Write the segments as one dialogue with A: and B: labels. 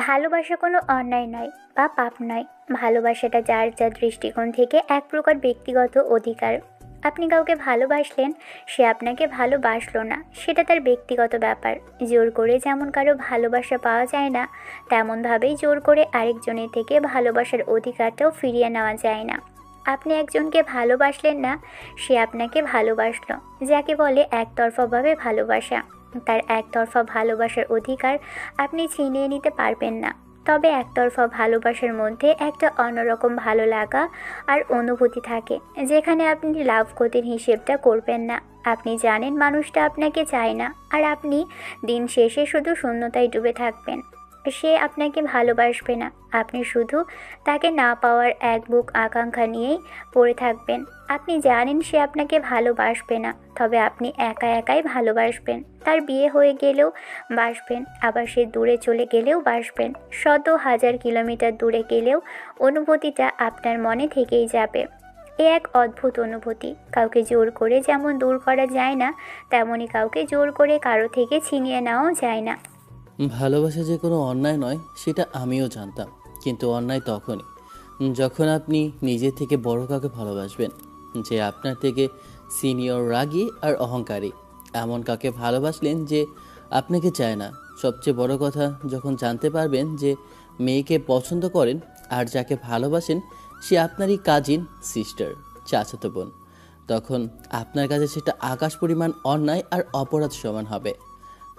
A: ভালোবাসা কোনো অন্যায় নয় বা পাপ নয়। ভালোবাসাটা যার যার দৃষ্টিকোণ থেকে এক প্রকার ব্যক্তিগত অধিকার। আপনি কাউকে ভালোবাসলেন, সে আপনাকে ভালোবাসলো না, সেটা তার ব্যক্তিগত ব্যাপার। জোর করে যেমন কারো ভালোবাসা পাওয়া যায় না, তেমনভাবেই জোর করে আরেকজনের থেকে ভালোবাসার অধিকারটাও ফিরিয়ে নেওয়া যায় না। আপনি একজনকে ভালোবাসলেন না, সে আপনাকে ভালোবাসলো, যাকে বলে একতরফাভাবে ভালোবাসা। তার একতরফা ভালোবাসার অধিকার আপনি ছিনিয়ে নিতে পারবেন না। তবে একতরফা ভালোবাসার মধ্যে একটা অন্যরকম ভালো লাগা আর অনুভূতি থাকে, যেখানে আপনি লাভ ক্ষতির হিসেবটা করবেন না। আপনি জানেন মানুষটা আপনাকে চায় না, আর আপনি দিন শেষে শুধু শূন্যতায় ডুবে থাকবেন। সে আপনাকে ভালোবাসবে না, আপনি শুধু তাকে না পাওয়ার এক বুক আকাঙ্ক্ষা নিয়েই পড়ে থাকবেন। আপনি জানেন সে আপনাকে ভালোবাসবে না, তবে আপনি একা একাই ভালোবাসবেন। তার বিয়ে হয়ে গেলেও বাসবেন, আবার সে দূরে চলে গেলেও বাসবেন। শত হাজার কিলোমিটার দূরে গেলেও অনুভূতিটা আপনার মনে থেকেই যাবে। এ এক অদ্ভুত অনুভূতি। কাউকে জোর করে যেমন দূর করা যায় না, তেমনি কাউকে জোর করে কারো থেকে ছিনিয়ে নেওয়াও যায় না।
B: ভালোবাসা যে কোনো অন্যায় নয় সেটা আমিও জানতাম, কিন্তু অন্যায় তখনই যখন আপনি নিজের থেকে বড় কাউকে ভালোবাসবেন, যে আপনার থেকে সিনিয়র, রাগী আর অহংকারী। এমন কাউকে ভালোবাসলেন যে আপনাকে চায় না। সবচেয়ে বড় কথা, যখন জানতে পারবেন যে মেয়েকে পছন্দ করেন আর যাকে ভালোবাসেন সে আপনারই কাজিন, সিস্টার, চাচাতো বোন, তখন আপনার কাছে সেটা আকাশ পরিমাণ অন্যায় আর অপরাধ সমান হবে।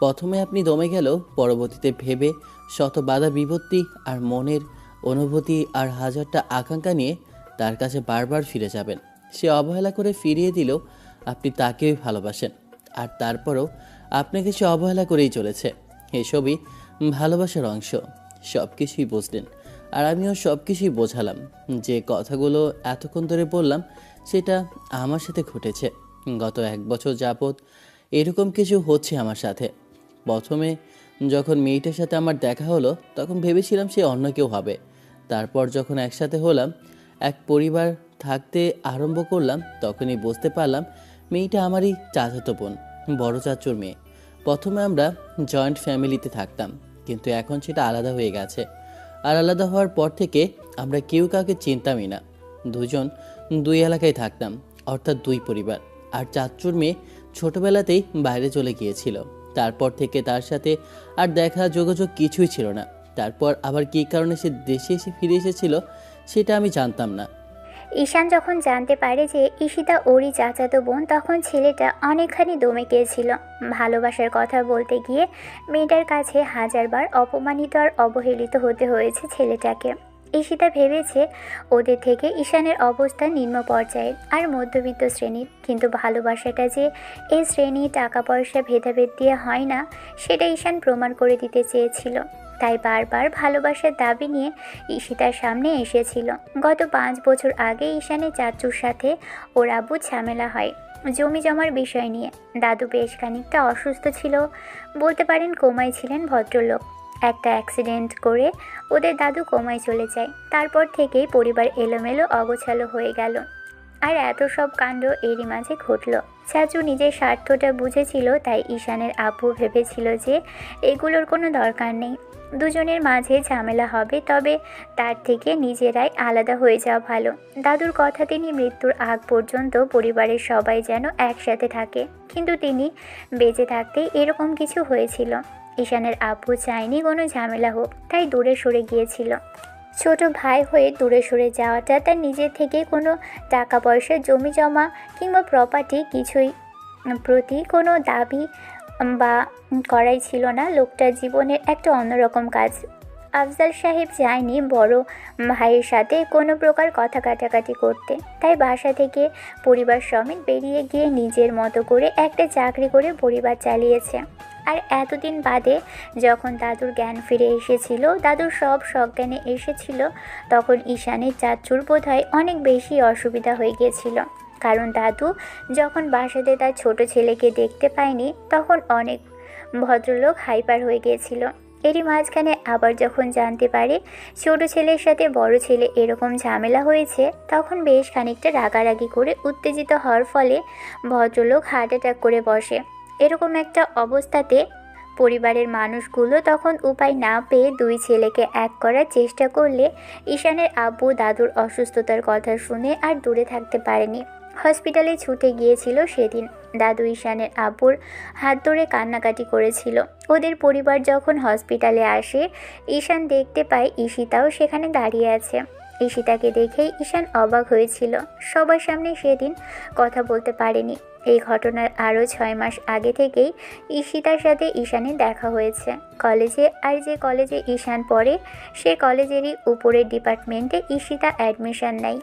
B: প্রথমে আপনি দমে গেলেও পরবর্তীতে ভেবে শত বাধা বিপত্তি আর মনের অনুভূতি আর হাজারটা আকাঙ্ক্ষা নিয়ে তার কাছে বারবার ফিরে যাবেন। সে অবহেলা করে ফিরিয়ে দিলেও আপনি তাকেই ভালোবাসেন, আর তারপরও আপনাকে সে অবহেলা করেই চলেছে। এসবই ভালোবাসার অংশ। সব কিছুই বুঝলেন, আর আমিও সব কিছুই বোঝালাম। যে কথাগুলো এতক্ষণ ধরে বললাম সেটা আমার সাথে ঘটেছে। গত 1 বছর যাবৎ এরকম কিছু হচ্ছে আমার সাথে। প্রথমে যখন মেয়েটার সাথে আমার দেখা হলো তখন ভেবেছিলাম সে অন্য কেউ হবে। তারপর যখন একসাথে হলাম, এক পরিবার থাকতে আরম্ভ করলাম, তখনই বুঝতে পারলাম মেয়েটা আমারই চাচাতো বোন, বড় চাচুর মেয়ে। প্রথমে আমরা জয়েন্ট ফ্যামিলিতে থাকতাম, কিন্তু এখন সেটা আলাদা হয়ে গেছে। আর আলাদা হওয়ার পর থেকে আমরা কেউ কাউকে চিনতামই না। দুজন দুই এলাকায় থাকতাম, অর্থাৎ দুই পরিবার। আর চাচুর মেয়ে ছোটবেলাতেই বাইরে চলে গিয়েছিল। তারপর থেকে তার সাথে আর দেখা যোগাযোগ কিছুই ছিল না। তারপর আবার কী কারণে সে দেশে এসে ফিরে এসেছিল সেটা আমি জানতাম না।
A: ঈশান যখন জানতে পারে যে ঈশিতা ওরই চাচাতো বোন, তখন ছেলেটা অনেকখানি দমে গিয়েছিল। ভালোবাসার কথা বলতে গিয়ে মেয়েটার কাছে হাজারবার অপমানিত আর অবহেলিত হতে হয়েছে ছেলেটাকে। ঈশিতা ভেবেছে ওদের থেকে ঈশানের অবস্থা নিম্ন পর্যায়ের আর মধ্যবিত্ত শ্রেণীর, কিন্তু ভালোবাসাটা যে এই শ্রেণী টাকা পয়সা ভেদাভেদ দিয়ে হয় না, সেটা ঈশান প্রমাণ করে দিতে চেয়েছিল। তাই বারবার ভালোবাসার দাবি নিয়ে ঈশিতার সামনে এসেছিল। গত 5 বছর আগে ঈশানের চাচুর সাথে ওর আব্বুর ঝামেলা হয় জমি জমার বিষয় নিয়ে। দাদু বেশ খানিকটা অসুস্থ ছিল, বলতে পারেন কোমায় ছিলেন ভদ্রলোক। একটা অ্যাক্সিডেন্ট করে ওদের দাদু কোমায় চলে যায়। তারপর থেকেই পরিবার এলোমেলো অগোছালো হয়ে গেল। আর এত সব কাণ্ড এরই মাঝে ঘটল। চাচু নিজের স্বার্থটা বুঝেছিল, তাই ঈশানের আব্বু ভেবেছিল যে এগুলোর কোনো দরকার নেই, দুজনের মাঝে ঝামেলা হবে, তবে তার থেকে নিজেরাই আলাদা হয়ে যাওয়া ভালো। দাদুর কথা, তিনি মৃত্যুর আগ পর্যন্ত পরিবারের সবাই যেন একসাথে থাকে, কিন্তু তিনি বেঁচে থাকতেই এরকম কিছু হয়েছিল। ঈশানের আব্বু চায়নি কোনো ঝামেলা হোক, তাই দূরে সরে গিয়েছিল। ছোট ভাই হয়ে দূরে সরে যাওয়াটা তার নিজের থেকে কোনো টাকা পয়সা, জমি জমা কিংবা প্রপার্টি কিছুই প্রতি কোনো দাবি বা করাই ছিল না। লোকটার জীবনের একটা অন্যরকম কাজ। আফজাল সাহেব যায়নি বড় ভাইয়ের সাথে কোনো প্রকার কথা কাটাকাটি করতে, তাই বাসা থেকে পরিবার সমেত বেরিয়ে গিয়ে নিজের মতো করে একটা চাকরি করে পরিবার চালিয়েছে। আর এতদিন বাদে যখন দাদুর জ্ঞান ফিরে এসেছিল, দাদুর সব সজ্ঞানে এসেছিল, তখন ঈশানের চাচুর বোধহয় অনেক বেশি অসুবিধা হয়ে গিয়েছিল। কারণ দাদু যখন বাসাতে তার ছোট ছেলেকে দেখতে পায়নি, তখন অনেক ভদ্রলোক হাইপার হয়ে গিয়েছিল। এরই মাঝখানে আবার যখন জানতে পারে ছোট ছেলের সাথে বড় ছেলে এরকম ঝামেলা হয়েছে, তখন বেশ খানিকটা রাগারাগি করে উত্তেজিত হওয়ার ফলে ভদ্রলোক হার্ট অ্যাটাক করে বসে। এরকম একটা অবস্থাতে পরিবারের মানুষগুলো তখন উপায় না পেয়ে দুই ছেলেকে এক করার চেষ্টা করলে ঈশানের আব্বু দাদুর অসুস্থতার কথা শুনে আর দূরে থাকতে পারেনি। হসপিটালে ছুটে গিয়েছিল সেদিন। দাদু ঈশানের আব্বুর হাত ধরে কান্নাকাটি করেছিল। ওদের পরিবার যখন হসপিটালে আসে, ঈশান দেখতে পায় ঈশিতাও সেখানে দাঁড়িয়ে আছে। ঈশিতাকে দেখেই ঈশান অবাক হয়েছিল। সবার সামনে সেদিন কথা বলতে পারেনি। এই ঘটনার আরও 6 মাস আগে থেকেই ঈশিতার সাথে ঈশানের দেখা হয়েছে কলেজে। আর যে কলেজে ঈশান পড়ে সে কলেজেরই উপরের ডিপার্টমেন্টে ঈশিতা অ্যাডমিশন নেয়।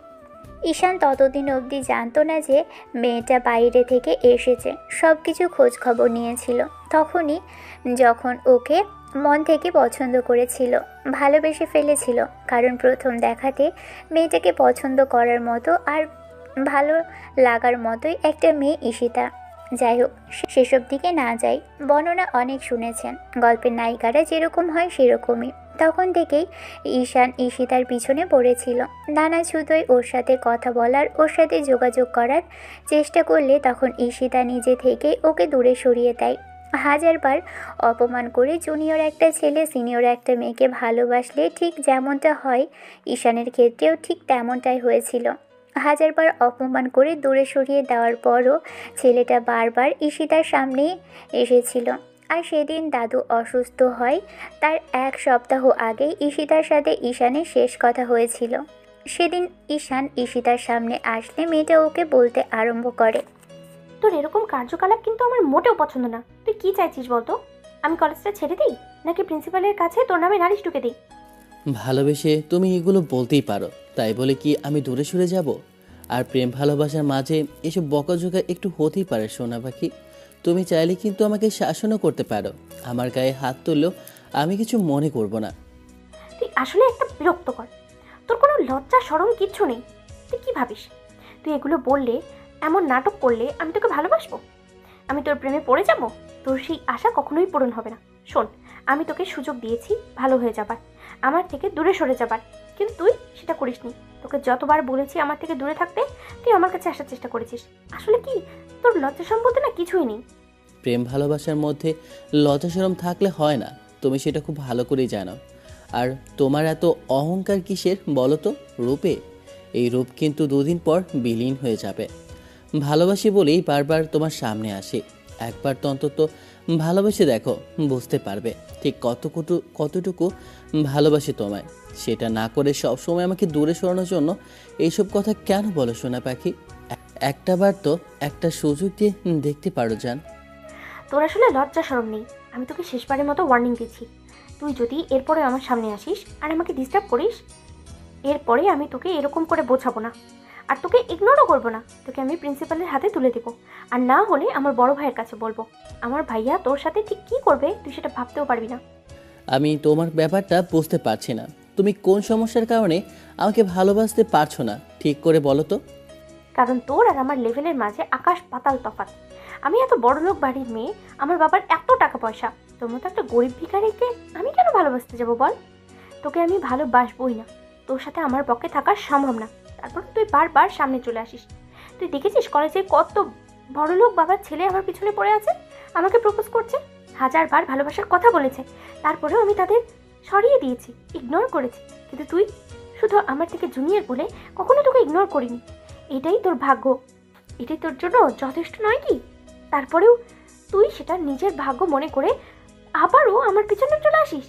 A: ঈশান ততদিন অবধি জানতো না যে মেয়েটা বাইরে থেকে এসেছে। সব কিছু খোঁজ খবর নিয়েছিল তখনই, যখন ওকে মন থেকে পছন্দ করেছিল, ভালোবেসে ফেলেছিল। কারণ প্রথম দেখাতে মেয়েটাকে পছন্দ করার মতো আর ভালো লাগার মতোই একটা মেয়ে ঈশিতা। যাই হোক, সেসব দিকে না যাই। বর্ণনা অনেক শুনেছেন, গল্পের নায়িকারা যেরকম হয় সেরকমই। তখন থেকেই ঈশান ঈশিতার পিছনে পড়েছিল। নানা ছুতোয় ওর সাথে কথা বলার, ওর সাথে যোগাযোগ করার চেষ্টা করলে তখন ঈশিতা নিজে থেকে ওকে দূরে সরিয়ে দেয়। হাজারবার অপমান করে জুনিয়র একটা ছেলে সিনিয়র একটা মেয়েকে ভালোবাসলে ঠিক যেমনটা হয়, ঈশানের ক্ষেত্রেও ঠিক তেমনটাই হয়েছিল। হাজারবার অপমান করে দূরে সরিয়ে দেওয়ার পরও ছেলেটা বারবার ঈশিতার সামনে এসেছিল। আর সেদিন দাদু অসুস্থ হয় তার 1 সপ্তাহ আগেই ঈশিতার সাথে ঈশানের শেষ কথা হয়েছিল। সেদিন ঈশান ঈশিতার সামনে আসলে মেয়েটা ওকে বলতে আরম্ভ করে,
C: তোর এরকম কার্যকলাপ কিন্তু আমার মোটেও পছন্দ না। তুই কি চাইছিস বলতো? আমি কলেজটা ছেড়ে দিই, নাকি প্রিন্সিপালের কাছে তোর নামে নালিশ ঢুকে দিই?
B: ভালোবেসে তুমি এগুলো বলতেই পারো, তাই বলে কি আমি দূরে সরে যাব? আর প্রেম ভালোবাসার মাঝে এসব বকাঝকা একটু হতেই পারে সোনা পাখি। তুমি চাইলে কিন্তু আমাকে শাসনও করতে পারো। আমার গায়ে হাত তুললেও আমি কিছু মনে করব না।
C: তুই আসলে একটা বিরক্তকর। তোর কোনো লজ্জা শরম কিচ্ছু নেই। তুই কি ভাবিস তুই এগুলো বললে, এমন নাটক করলে আমি তোকে ভালোবাসবো? আমি তোর প্রেমে পড়ে যাব? তোর সেই আশা কখনোই পূরণ হবে না। শোন, আমি তোকে সুযোগ দিয়েছি ভালো হয়ে যাবার, আমার থেকে দূরে সরে যাবার, কিন্তু তুই সেটা করিসনি। তোকে যতবার বলেছি আমার থেকে দূরে থাকতে, তুই আমার কাছে আসার চেষ্টা করেছিস। আসলে কি, তোর লজ্জা সম্পত্তি না কিছুই নেই।
B: প্রেম ভালোবাসার মধ্যে লজ্জাশরম থাকলে হয় না, তুমি সেটা খুব ভালো করেই জানো। আর তোমার এত অহংকার কিসের বলো তো? রূপে। এই রূপ কিন্তু 2 দিন পর বিলীন হয়ে যাবে। ভালোবাসি বলেই বারবার তোমার সামনে আসি। একবার তো অন্তত ভালোবেসে দেখো, বুঝতে পারবে ঠিক কতটুকু ভালোবাসি তোমায়। সেটা না করে সবসময় আমাকে দূরে সরানোর জন্য এইসব কথা কেন বলো সোনা পাখি? একটা বার তো একটা সুযোগ দিয়ে দেখতে পারো জান।
C: তোর আসলে লজ্জা শরম নেই। আমি তোকে শেষবারের মতো ওয়ার্নিং দিচ্ছি, তুই যদি এরপরে আমার সামনে আসিস আর আমাকে ডিস্টার্ব করিস, এরপরে আমি তোকে এরকম করে বোঝাবো না, আর তোকে ইগনোরও করবো না। তোকে আমি প্রিন্সিপালের হাতে তুলে দেবো, আর না হলে আমার বড় ভাইয়ের কাছে বলবো। আমার ভাইয়া তোর সাথে ঠিক কী করবে তুই সেটা ভাবতেও পারবি না।
B: আমি তোমার ব্যাপারটা বুঝতে পারছি না। তুমি কোন সমস্যার কারণে আমাকে ভালোবাসতে পারছো না ঠিক করে বলো তো?
C: কারণ তোর আর আমার লেভেলের মাঝে আকাশ পাতাল তফাৎ। আমি এত বড়লোক বাড়ির মেয়ে, আমার বাবার এত টাকা পয়সা, তোর মতো একটা গরিব ভিখারিকে আমি কেন ভালোবাসতে যাবো বল? তোকে আমি ভালোবাসবই না, তোর সাথে আমার পক্ষে থাকা সম্ভব না। তারপর তুই বারবার সামনে চলে আসিস। তুই দেখেছিস কলেজে কত বড়লোক বাবার ছেলে আমার পিছনে পড়ে আছে, আমাকে প্রপোজ করছে, 1000বার ভালোবাসার কথা বলেছে, তারপরেও আমি তাদের সরিয়ে দিয়েছি, ইগনোর করেছি। কিন্তু তুই শুধু আমার থেকে জুনিয়র বলে কখনো তোকে ইগনোর করিনি। এটাই তোর ভাগ্য, এটাই তোর জন্য যথেষ্ট নয় কি? তারপরেও তুই সেটা নিজের ভাগ্য মনে করে আবারও আমার পিছনে চলে আসিস।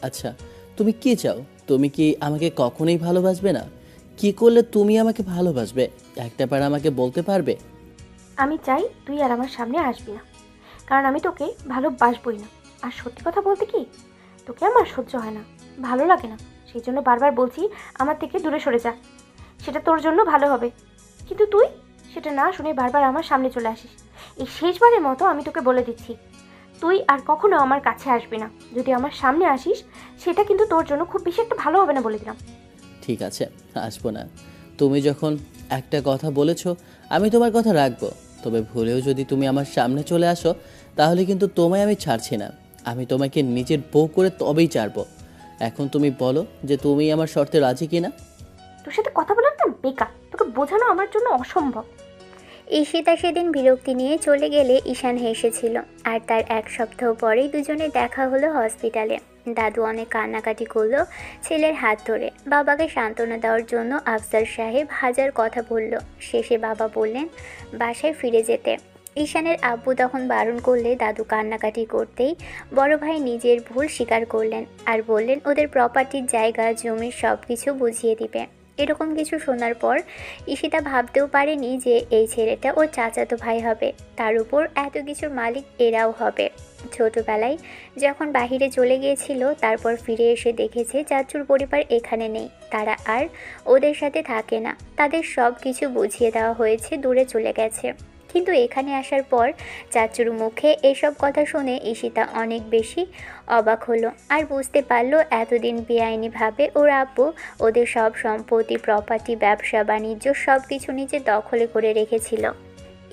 B: আচ্ছা, তুমি কি চাও? তুমি কি আমাকে কখনোই ভালোবাসবে না? কি করলে তুমি আমাকে ভালোবাসবে একটা বার আমাকে বলতে পারবে?
C: আমি চাই তুই আর আমার সামনে আসবি না, কারণ আমি তোকে ভালোবাসবই না। আর সত্যি কথা বলতে কি, তোকে আমার সহ্য হয় না, ভালো লাগে না। সেই জন্য বারবার বলছি আমার থেকে দূরে সরে যা, সেটা তোর জন্য ভালো হবে। কিন্তু তুই সেটা না শুনে বারবার আমার সামনে চলে আসিস। এই শেষবারের মতো আমি তোকে বলে দিচ্ছি, তুই আর কখনো আমার কাছে আসবি না। যদি আমার সামনে আসিস, সেটা কিন্তু তোর জন্য খুব বেশি একটা ভালো হবে না, বলে দিলাম।
B: ঠিক আছে, আসবো না। তুমি যখন একটা কথা বলেছো আমি তোমার কথা রাখবো। তবে ভুলেও যদি তুমি আমার সামনে চলে আসো, তাহলে কিন্তু তোমায় আমি ছাড়ছি না। আমি তোমাকে নিজের বউ করে তবেই ছাড়বো। এখন তুমি বলো যে তুমি আমার শর্তে রাজি কিনা?
C: তোর সাথে কথা বলার না বেকার, তোকে বোঝানো আমার জন্য অসম্ভব।
A: ঈশিতা সেদিন বিরক্তি নিয়ে চলে গেলে ঈশান হেসেছিল। আর তার 1 সপ্তাহ পরেই দুজনে দেখা হলো হসপিটালে। দাদু অনেক কান্নাকাটি করলো ছেলের হাত ধরে। বাবাকে সান্ত্বনা দেওয়ার জন্য আফসার সাহেব হাজার কথা বলল। শেষে বাবা বললেন বাসায় ফিরে যেতে। ঈশানের আব্বু তখন বারণ করলে দাদু কান্নাকাটি করতেই বড় ভাই নিজের ভুল স্বীকার করলেন আর বললেন ওদের প্রপার্টির জায়গা জমির সব কিছু বুঝিয়ে দিবে। এরকম কিছু শোনার পর ঈশিতা ভাবতেও পারেনি যে এই ছেলেটা ওর চাচাতো ভাই হবে, তার উপর এত কিছুর মালিক এরাও হবে। ছোটবেলায় যখন বাহিরে চলে গিয়েছিল, তারপর ফিরে এসে দেখেছে চাচুর পরিবার এখানে নেই, তারা আর ওদের সাথে থাকে না, তাদের সব কিছু বুঝিয়ে দেওয়া হয়েছে, দূরে চলে গেছে। কিন্তু এখানে আসার পর চাচুর মুখে এসব কথা শুনে ঈশিতা অনেক বেশি অবাক হলো আর বুঝতে পারলো এতদিন বেআইনিভাবে ওর আব্বু ওদের সব সম্পত্তি, প্রপার্টি, ব্যবসা বাণিজ্য সব কিছু নিজের দখলে করে রেখেছিল।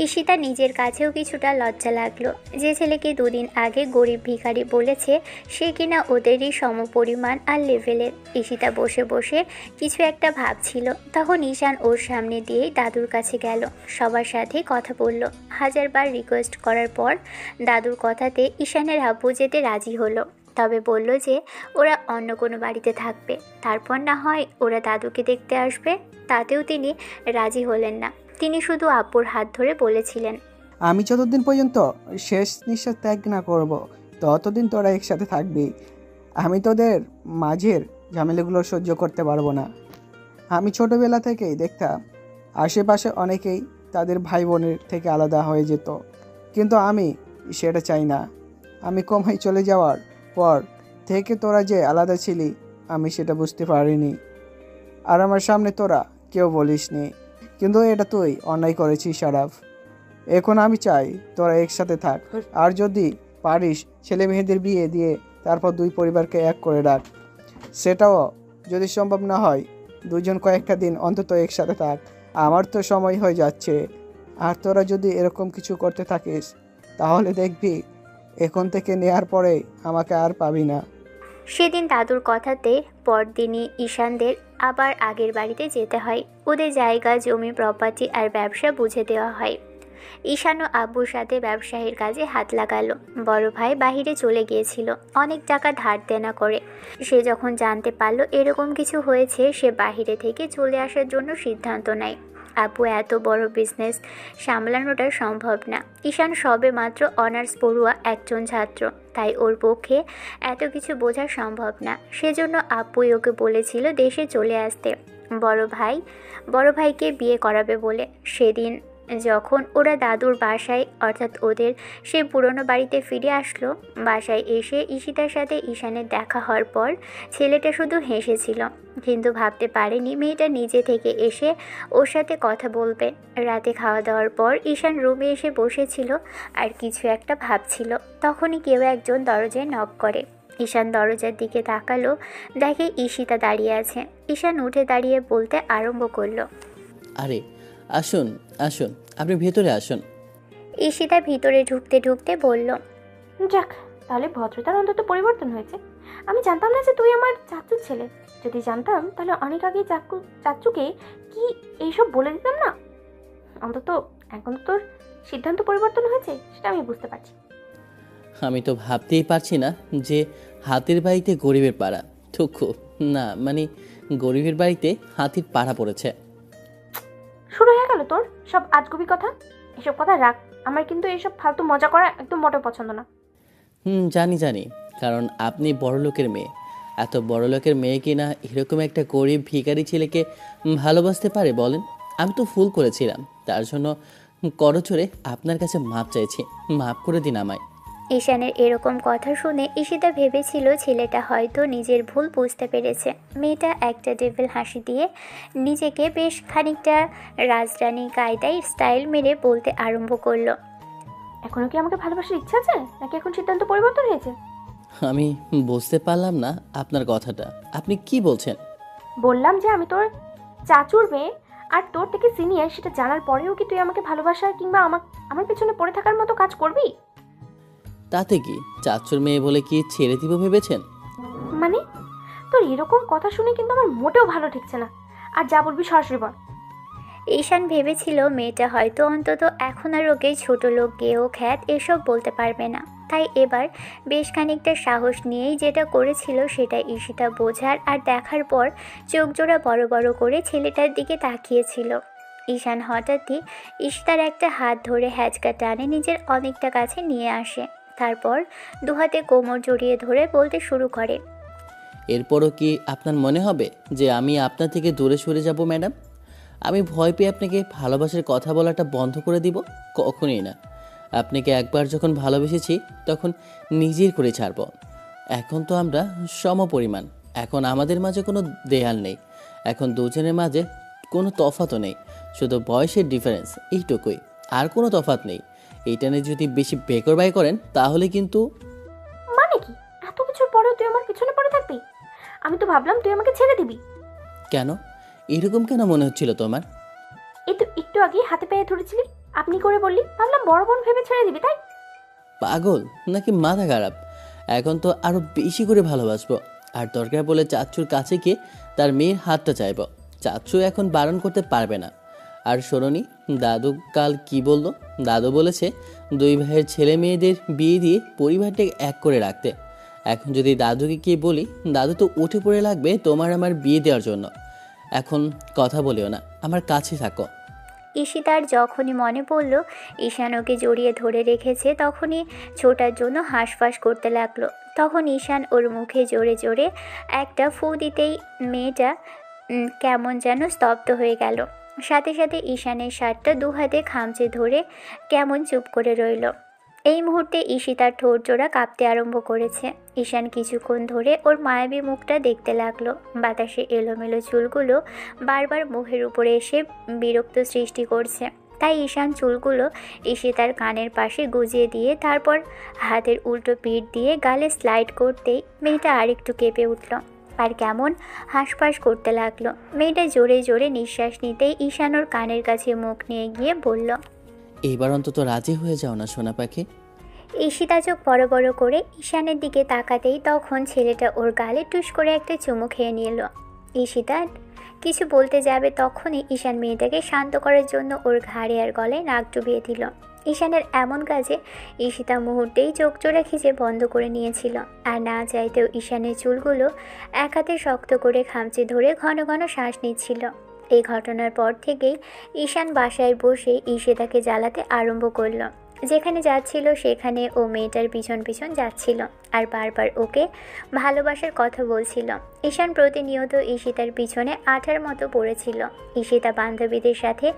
A: ঈশিতা নিজের কাছেও কিছুটা লজ্জা লাগলো। যে ছেলেকে দুদিন আগে গরিব ভিখারি বলেছে, সে কিনা ওদেরই সমপরিমাণ আর লেভেলের। ঈশিতা বসে বসে কিছু একটা ভাবছিল, তখন ঈশান ওর সামনে দিয়েই দাদুর কাছে গেল, সবার সাথে কথা বলল। হাজারবার রিকোয়েস্ট করার পর দাদুর কথাতে ঈশানের আব্বু যেতে রাজি হলো, তবে বলল যে ওরা অন্য কোনো বাড়িতে থাকবে, তারপর না হয় ওরা দাদুকে দেখতে আসবে। তাতেও তিনি রাজি হলেন না। তিনি শুধু আব্বুর হাত ধরে বলেছিলেন,
D: আমি যতদিন পর্যন্ত শেষ নিঃশ্বাস ত্যাগ না করব ততদিন তোরা একসাথে থাকবি। আমি তোদের মাঝের ঝামেলাগুলো সহ্য করতে পারবো না। আমি ছোটবেলা থেকেই দেখতাম আশেপাশে অনেকেই তাদের ভাই বোনের থেকে আলাদা হয়ে যেত, কিন্তু আমি সেটা চাই না। আমি কমাই চলে যাওয়ার পর থেকে তোরা যে আলাদা ছিলি আমি সেটা বুঝতে পারিনি, আর আমার সামনে তোরা কেউ বলিসনি, কিন্তু এটা তুই অন্যায় করেছিস শারাফ। এখন আমি চাই তোরা একসাথে থাক, আর যদি পারিস ছেলে মেয়েদের বিয়ে দিয়ে তারপর দুই পরিবারকে এক করে রাখ। সেটাও যদি সম্ভব না হয় দুজন কয়েকটা দিন অন্তত একসাথে থাক। আমার তো সময় হয়ে যাচ্ছে, আর তোরা যদি এরকম কিছু করতে থাকিস তাহলে দেখবি এখন থেকে নেয়ার পরে আমাকে আর পাবি না।
A: সেদিন দাদুর কথাতে পরদিনই ঈশানদের আবার আগের বাড়িতে যেতে হয়। ওদের জায়গা জমি, প্রপার্টি আর ব্যবসা বুঝে দেওয়া হয়। ঈশানও আব্বুর সাথে ব্যবসায়ীর কাজে হাত লাগালো। বড় ভাই বাহিরে চলে গিয়েছিল অনেক টাকা ধার দেনা করে। সে যখন জানতে পারলো এরকম কিছু হয়েছে, সে বাহিরে থেকে চলে আসার জন্য সিদ্ধান্ত নেয়। আব্বু এত বড় বিজনেস সামলানোটা সম্ভব না। ঈশান সবে মাত্র অনার্স পড়ুয়া একজন ছাত্র, তাই ওর পক্ষে এত কিছু বোঝা সম্ভব না। সেজন্য আব্বুই ওকে বলেছিল দেশে চলে আসতে, বড় ভাইকে বিয়ে করাবে বলে। সেদিন যখন ওরা দাদুর বাসায় অর্থাৎ ওদের সেই পুরনো বাড়িতে ফিরে আসলো, বাসায় এসে ঈশিতার সাথে ঈশানের দেখা হওয়ার পর ছেলেটা শুধু হেসেছিল, কিন্তু ভাবতে পারেনি মেয়েটা নিজে থেকে এসে ওর সাথে কথা বলবে। রাতে খাওয়া দাওয়ার পর ঈশান রুমে এসে বসেছিল আর কিছু একটা ভাবছিল। তখনই কেউ একজন দরজায় নক করে। ঈশান দরজার দিকে তাকালো, দেখে ঈশিতা দাঁড়িয়ে আছে। ঈশান উঠে দাঁড়িয়ে বলতে আরম্ভ করলো,
B: আরে আসুন আসুন, আপনি ভেতরে আসুন।
A: ঈশিতা ভিতরে ঢুকতে ঢুকতে বলল,
C: যাক, তাহলে ভদ্রতার অন্তত পরিবর্তন হয়েছে। আমি জানতাম না যে তুই আমার চাচুর ছেলে। যদি জানতাম তাহলে অনেক আগেই চাচুকে কি এইসব বলে দিতাম না। অন্তত এখন তো তোর সিদ্ধান্ত পরিবর্তন হয়েছে, সেটা আমি বুঝতে পারছি।
B: আমি তো ভাবতেই পারছি না যে হাতির বাড়িতে গরিবের পাড়া। দুঃখ না, মানে গরিবের বাড়িতে হাতির পাড়া পড়েছে।
C: শুরু হয়ে গেল তোর সব আজগুবি কথা। এসব কথা রাখ, আমার কিন্তু এইসব ফালতু মজা করা একদম মোটেও পছন্দ না।
B: জানি, কারণ আপনি বড়লোকের মেয়ে। এত বড়লোকের মেয়ে কিনা এরকম একটা গরিব ভিখারি ছেলেকে ভালোবাসতে পারে বলেন? আমি তো ভুল করেছিলাম, তার জন্য করজোরে আপনার কাছে মাপ চাইছি, মাপ করে দিন আমায়।
A: ঈশানের এরকম কথা শুনে ঈশিতা ভেবেছিল ছেলেটা হয়তো নিজের ভুল বুঝতে পেরেছে। মেয়েটা একটা ডেভিল হাসি দিয়ে নিজেকে বেশ খানিকটা রাজরানী কায়দায় স্টাইল মেরে বলতে আরম্ভ করলো,
C: এখনো কি আমাকে ভালোবাসার ইচ্ছা আছে, নাকি এখন সিদ্ধান্ত পরিবর্তন হয়েছে?
B: আমি বুঝতে পারলাম না আপনার কথাটা, আপনি কি বলছেন?
C: বললাম যে আমি তোর চাচুর মেয়ে আর তোর থেকে সিনিয়র, সেটা জানার পরেও কি তুই আমাকে ভালোবাসা কিংবা আমার পেছনে পড়ে থাকার মতো কাজ করবি?
B: তাতে কি, চাচুর মেয়ে বলে কি ছেড়ে দিব ভেবেছেন?
C: মানে তোর এরকম কথা শুনে কিন্তু আমার মোটেও ভালো ঠেকছে না। আর যা বলবি সরাসরি বল।
A: ঈশান ভেবেছিল মেয়েটা হয়তো অন্তত এখন আর ওকে ছোট লোক গেয়েও খ্যাত এসব বলতে পারবে না, তাই এবার বেশ খানিকটা সাহস নিয়েই যেটা করেছিল সেটা ঈশিতা বোঝার আর দেখার পর চোখ জোড়া বড় বড় করে ছেলেটার দিকে তাকিয়েছিল। ঈশান হঠাৎই ঈশিতার একটা হাত ধরে হ্যাচকা টানে নিজের অনেকটা কাছে নিয়ে আসে, তারপর দুহাতে কোমর জড়িয়ে ধরে বলতে শুরু করে,
B: এরপরও কি আপনার মনে হবে যে আমি আপনার থেকে দূরে সরে যাব ম্যাডাম? আমি ভয় পেয়ে আপনাকে ভালোবাসার কথা বলাটা বন্ধ করে দিব? কখনই না। আপনাকে একবার যখন ভালোবেসেছি তখন নিজের করে ছাড়ব। এখন তো আমরা সমপরিমাণ। এখন আমাদের মাঝে কোনো দেয়াল নেই, এখন দুজনের মাঝে কোনো তফাতও নেই, শুধু বয়সের ডিফারেন্স, এইটুকুই, আর কোনো তফাৎ নেই। এইটা নিয়ে যদি বেশি বেকরবাই করেন তাহলে কিন্তু।
C: মানে কি? এত কিছুর পরেও তুই আমার পিছনে পড়ে থাকবি? আমি তো ভাবলাম তুই আমাকে ছেড়ে দিবি।
B: কেন? এরকম কেন মনে হচ্ছিল তোমার?
C: এই তো একটু আগে হাতে পায়ে ধরেছিলি, আপনি করে বললি, ভাবলাম বড় বোন ভেবে ছেড়ে দিবি, তাই?
B: পাগল নাকি মাথা খারাপ? এখন তো আরো বেশি করে ভালোবাসবো, আর দরকার বলে চাচ্চুর কাছে গিয়ে তার মেয়ের হাতটা চাইব। চাচ্চু এখন বারণ করতে পারবে না। আর শোনোনি দাদু কাল কি বলল? দাদু বলেছে দুই ভাইয়ের ছেলে মেয়েদের বিয়ে দিয়ে পরিবারটাকে এক করে রাখতে। এখন যদি দাদুকে কি বলি, দাদু তো উঠে পড়ে লাগবে তোমার আমার বিয়ে দেওয়ার জন্য। এখন কথা বলিও না, আমার কাছে থাকো।
A: ঈশিতার যখনই মনে পড়ল ঈশান ওকে জড়িয়ে ধরে রেখেছে, তখনই ছোটার জন্য হাঁসফাঁস করতে লাগলো। তখন ঈশান ওর মুখে জোরে জোরে একটা ফু দিতেই মেয়েটা কেমন যেন স্তব্ধ হয়ে গেল। সাথে সাথে ঈশানের শার্টটা দুহাতে খামচে ধরে কেমন চুপ করে রইল। এই মুহূর্তে ঈশিতার ঠোঁট জোড়া কাঁপতে আরম্ভ করেছে। ঈশান কিছুক্ষণ ধরে ওর মায়াবী মুখটা দেখতে লাগলো। বাতাসে এলোমেলো চুলগুলো বারবার মুখের উপরে এসে বিরক্ত সৃষ্টি করছে, তাই ঈশান চুলগুলো ঈশিতার কানের পাশে গুজিয়ে দিয়ে তারপর হাতের উল্টো পিঠ দিয়ে গালে স্লাইড করতেই মেয়েটা আরেকটু কেঁপে উঠল আর কেমন হাঁসফাঁস করতে লাগলো। মেয়েটা জোরে জোরে নিঃশ্বাস নিতেই ঈশান ওর কানের কাছে মুখ নিয়ে গিয়ে বলল,
B: এইবার অন্তত রাজি হয়ে যাও না সোনা পাখি।
A: ঈশিতা চোখ বড় বড় করে ঈশানের দিকে তাকাতেই তখন ছেলেটা ওর গালে টুস করে একটা চুমু খেয়ে নিল। ঈশিতা কিছু বলতে যাবে তখনই ঈশান মেয়েটাকে শান্ত করার জন্য ওর ঘাড়ে আর গলায় নাক ডুবিয়ে দিল। ঈশানের এমন কাজে ঈশিতা মুহূর্তেই চোখ জোড়া খিচে বন্ধ করে নিয়েছিল, আর না চাইতেও ঈশানের চুলগুলো এক হাতে শক্ত করে খামচে ধরে ঘন ঘন শ্বাস নিচ্ছিল। এই ঘটনার পর থেকেই ঈশান বাসায় বসে ঈশিতাকে জ্বালাতে আরম্ভ করলো। যেখানে যাচ্ছিল সেখানে ও মেয়েটার পিছন পিছন যাচ্ছিল আর বারবার ওকে ভালোবাসার কথা বলছিল। ঈশান প্রতিনিয়ত ঈশিতার পিছনে আঠার মতো পড়েছিল। ঈশিতা বান্ধবীদের সাথে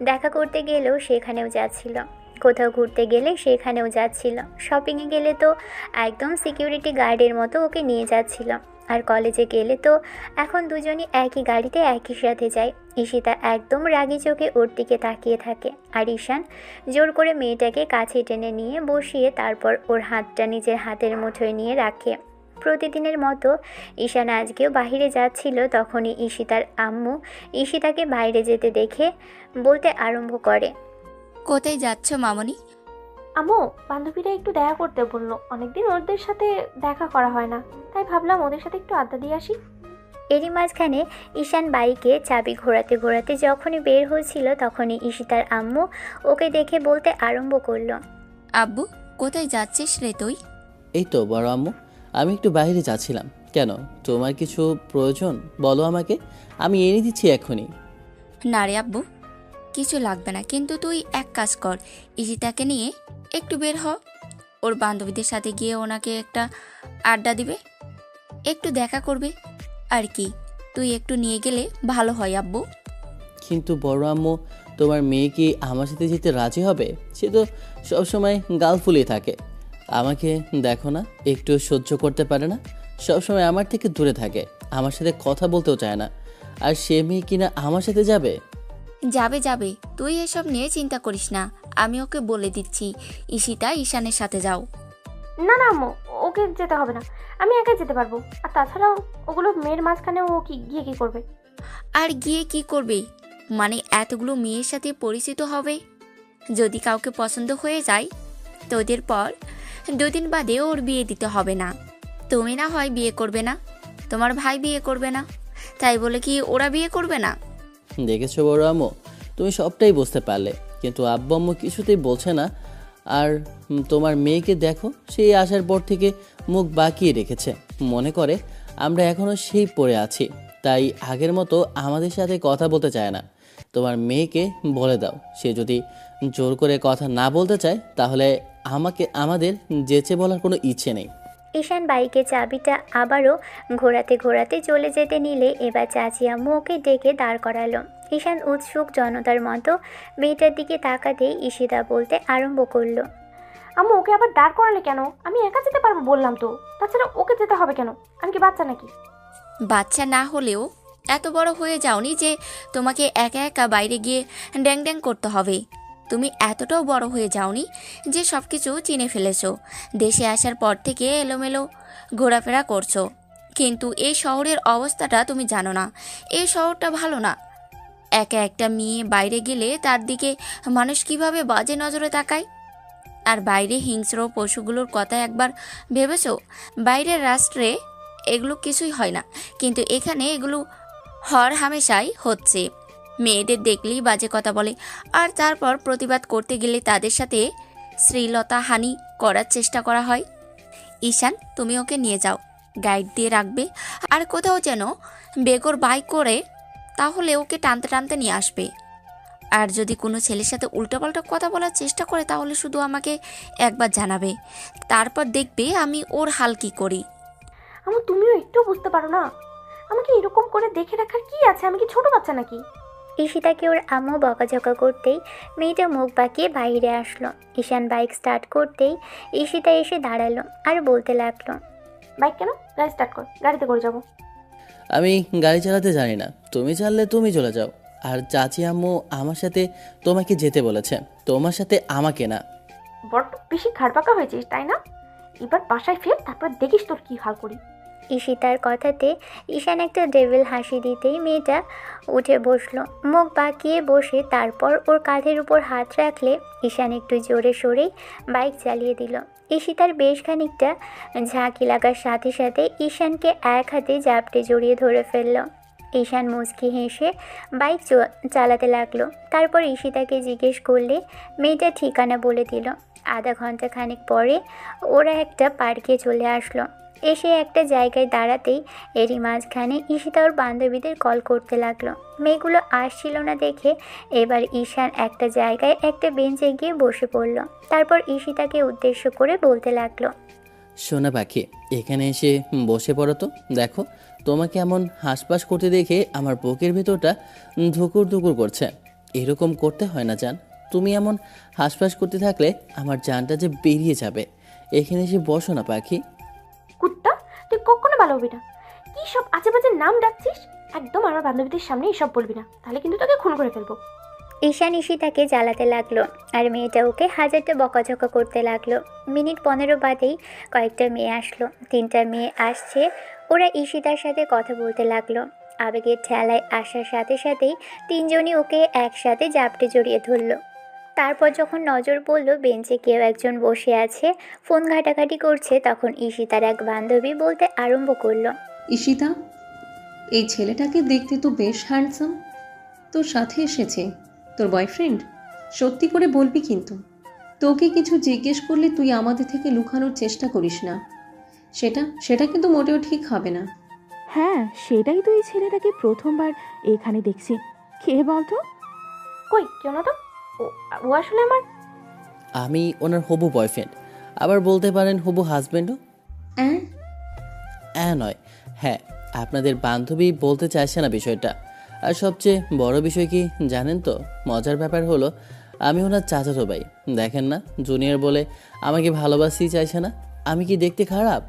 A: দেখা করতে গেলেও সেখানেও যাচ্ছিল, কোথাও ঘুরতে গেলে সেখানেও যাচ্ছিল, শপিংয়ে গেলে তো একদম সিকিউরিটি গার্ডের মতো ওকে নিয়ে যাচ্ছিল, আর কলেজে গেলে তো এখন দুজনই একই গাড়িতে একই সাথে যায়। ঈশিতা একদম রাগী চোখে ওর দিকে তাকিয়ে থাকে, আর ঈশান জোর করে মেয়েটাকে কাছে টেনে নিয়ে বসিয়ে তারপর ওর হাতটা নিজের হাতের মুঠোয় নিয়ে রাখে। প্রতিদিনের মতো ঈশান আজকেও বাইরে যাচ্ছিল। তখনই ঈশিতার আম্মু ঈশিতাকে বাইরে যেতে দেখে বলতে আরম্ভ করে,
E: কোথায় যাচ্ছ মামনি?
C: আম্মু, বান্ধবীরা একটু দেখা করতে বললো, অনেকদিন ওদের সাথে দেখা করা হয় না, তাই ভাবলাম ওদের সাথে একটু আড্ডা দিয়ে আসি।
A: এরই মাঝখানে ঈশান বাইকে চাবি ঘোরাতে ঘোরাতে যখনই বের হয়েছিল তখনই ঈশিতার আম্মু ওকে দেখে বলতে আরম্ভ করলো,
E: আব্বু কোথায় যাচ্ছিস রে তুই?
B: এই তো বড় আম্মু, আমি একটু বাইরে যাচ্ছিলাম। কেন, তোমার কিছু প্রয়োজন বলো আমাকে, আমি এনে দিচ্ছি এখনই।
E: না রে আব্বু, কিছু লাগবে না, কিন্তু তুই এক কাজ কর, ইজিতাকে নিয়ে একটু বের হ, ওর বান্ধবীদের সাথে গিয়ে ওনাকে একটা আড্ডা দিবে, একটু দেখা করবে আর কি। তুই একটু নিয়ে গেলে ভালো হয় আব্বু।
B: কিন্তু বড় আম্মু, তোমার মেয়ে কি আমার সাথে যেতে রাজি হবে? সে তো সবসময় গাল ফুলিয়ে থাকে। আমাকে দেখো না, একটু সহ্য করতে পারে না, সবসময় আমার থেকে দূরে থাকে, আমার সাথে কথা বলতেও চায় না। আর সে মেয়ে কিনা আমার সাথে যাবে?
E: যাবে যাবে, তুই এসব নিয়ে চিন্তা করিস না, আমি ওকে বলে দিচ্ছি ঈশিতা ঈশানের সাথে যাও।
C: না না আম্মু, ওকে যেতে হবে না, আমি একা যেতে পারবো। আর তাছাড়াও ওগুলো মেয়ের মাঝখানে ও কি গিয়ে কি করবে?
E: আর গিয়ে কি করবে মানে, এতগুলো মেয়ের সাথে পরিচিত হবে, যদি কাউকে পছন্দ হয়ে যায় তোদের পর 2 দিন বাদে ওর বিয়ে দিতে হবে না। তুমি না হয় বিয়ে করবে না, তোমার ভাই বিয়ে করবে না, তাই বলে কি ওরা বিয়ে করবে না?
B: দেখেছো বড় আম্মু, তুমি সবটাই বুঝতে পারলে, কিন্তু আব্বু আম্মু কিছুতেই বলছে না। আর তোমার মেয়েকে দেখো, সেই আসার পর থেকে মুখ বাঁকিয়ে রেখেছে, মনে করে আমরা এখনও সেই পড়ে আছি, তাই আগের মতো আমাদের সাথে কথা বলতে চায় না। তোমার মেয়েকে বলে দাও, সে যদি জোর করে কথা না বলতে চায় তাহলে আমাদের যেচে বলার কোনো ইচ্ছে নেই।
A: ঈশান বাইকের চাবিটা আবারও ঘোরাতে ঘোরাতে চলে যেতে নিলে এবার চাচি আম্মু ওকে ডেকে দাঁড় করালো। ঈশান উৎসুক জনতার মতো মেয়েটার দিকে তাকাতেই ঈশিতা বলতে আরম্ভ করলো।
C: আম্মু ওকে আবার দাঁড় করালে কেন? আমি একা যেতে পারবো বললাম তো। তাছাড়া ওকে যেতে হবে কেন? আমি কি বাচ্চা নাকি?
E: বাচ্চা না হলেও এত বড় হয়ে যাওনি যে তোমাকে একা একা বাইরে গিয়ে ড্যাং ড্যাং করতে হবে। তুমি এতটাও বড় হয়ে যাওনি যে সব কিছু চিনে ফেলেছো। দেশে আসার পর থেকে এলোমেলো ঘোরাফেরা করছো, কিন্তু এই শহরের অবস্থাটা তুমি জানো না। এই শহরটা ভালো না। একা একটা মেয়ে বাইরে গেলে তার দিকে মানুষ কিভাবে বাজে নজরে তাকায়। আর বাইরে হিংস্র পশুগুলোর কথা একবার ভেবেছো? বাইরের রাষ্ট্রে এগুলো কিছুই হয় না, কিন্তু এখানে এগুলো হর হামেশাই হচ্ছে। মেয়েদের দেখলেই বাজে কথা বলে, আর তারপর প্রতিবাদ করতে গেলে তাদের সাথে শ্লীলতাহানি করার চেষ্টা করা হয়। ঈশান, তুমি ওকে নিয়ে যাও, গাইড দিয়ে রাখবে, আর কোথাও যেন বেগর বাইক করে তাহলে ওকে টানতে টানতে নিয়ে আসবে। আর যদি কোনো ছেলের সাথে উল্টোপাল্টা কথা বলার চেষ্টা করে তাহলে শুধু আমাকে একবার জানাবে, তারপর দেখবে আমি ওর হাল কী করি।
C: আম্মু তুমিও একটু বুঝতে পারো না? আমাকে এরকম করে দেখে রাখার কি আছে? আমি কি ছোট বাচ্চা নাকি?
A: ঈশিতাকে ওর আম্মু বকাঝকা করতেই মেয়েটা মুখ বাঁকিয়ে বাইরে আসলো। ঈশান বাইক স্টার্ট করতেই ঈশিতা এসে দাঁড়ালো আর বলতে লাগলো।
C: বাইক কেন? গাড়ি স্টার্ট কর, গাড়িতে করে যাবো।
B: আমি গাড়ি চালাতে জানি না, তুমি চাললে তুমি চলে যাও। আর চাচি আম্মু আমার সাথে তোমাকে যেতে বলেছে, তোমার সাথে আমাকে না।
C: বড্ড বেশি ঘাড়পাকা হয়েছিস তাই না? এবার বাসায় ফের, তারপর দেখিস তোর কি হাল করি।
A: ঈশিতার কথাতে ঈশান একটা ডেভিল হাসি দিতেই মেয়েটা উঠে বসলো। মুখ বাঁকিয়ে বসে তারপর ওর কাঁধের উপর হাত রাখলে ঈশান একটু জোরে সরেই বাইক চালিয়ে দিল। ঈশিতার বেশ খানিকটা ঝাঁকি লাগার সাথে সাথে ঈশানকে এক হাতে জাপটে জড়িয়ে ধরে ফেলল। ঈশান মুচকি হেসে বাইক চালাতে লাগলো। তারপর ঈশিতাকে জিজ্ঞেস করলে মেয়েটা ঠিকানা বলে দিল। আধা ঘন্টা খানিক পরে ওরা একটা পার্কে চলে আসলো। এসে একটা জায়গায় দাঁড়াতেই এরই মাঝখানে ঈশিতা ওর বান্ধবীদের কল করতে লাগলো। মেয়েগুলো আসছিল না দেখে এবার ঈশান একটা জায়গায় একটা বেঞ্চে গিয়ে বসে পড়ল। তারপর ঈশিতাকে উদ্দেশ্য করে বলতে লাগলো।
B: সোনা পাখি, এখানে এসে বসে পড়ো তো। দেখো, তোমাকে এমন হাঁসপাস করতে দেখে আমার বুকের ভেতরটা ধুকুর ধুকুর করছে। এরকম করতে হয় না জান। তুমি এমন হাঁসপাস করতে থাকলে আমার জানটা যে বেরিয়ে যাবে। এখানে এসে বসো না পাখি।
C: কুত্তা, তুই কখনো ভালো হবি না। কি সব আজে বাজে নাম ডাকছিস? একদম আমার বান্ধবীদের সামনে এসব বলবি না, তাহলে কিন্তু তোকে খুন করে ফেলবো।
A: ঈশান ঈশিতাকে জ্বালাতে লাগলো আর মেয়েটা ওকে হাজারটা বকাঝকা করতে লাগলো। মিনিট 15 বাদেই কয়েকটা মেয়ে আসলো। 3টা মেয়ে আসছে। ওরা ঈশিতার সাথে কথা বলতে লাগলো। আবেগের ঠেলায় আসার সাথে সাথেই 3জনই ওকে একসাথে জাপটে জড়িয়ে ধরলো। তারপর যখন নজর পড়ল বেঞ্চে কেউ একজন বসে আছে, ফোন ঘাটাঘাটি করছে, তখন ঈশিতার এক বান্ধবী বলতে আরম্ভ করলো।
F: ঈশিতা, এই ছেলেটাকে দেখতে তো বেশ হ্যান্ডসাম। তোর সাথে এসেছে তোর বয়ফ্রেন্ড? সত্যি করে বলবি কিন্তু। তোকে কিছু জিজ্ঞেস করলে তুই আমাদের থেকে লুকানোর চেষ্টা করিস না। সেটা কিন্তু মোটেও ঠিক হবে না।
G: হ্যাঁ, সেটাই তো এই ছেলেটাকে প্রথমবার এখানে দেখছি। কে বলতো?
C: কই, কেউ না তো। ও আসলে আমার।
B: আমি ওনার হবু বয়ফ্রেন্ড, আবার বলতে পারেন হবু হাজব্যান্ডও। নয়, হ্যাঁ, আপনাদের বান্ধবী বলতে চাইছে না বিষয়টা। আর সবচেয়ে বড় বিষয় কি জানেন তো? মজার ব্যাপার হলো আমি ওনার চাচাতো ভাই। দেখেন না, জুনিয়র বলে আমাকে ভালোবাসতেই চাইছে না। আমি কি দেখতে খারাপ?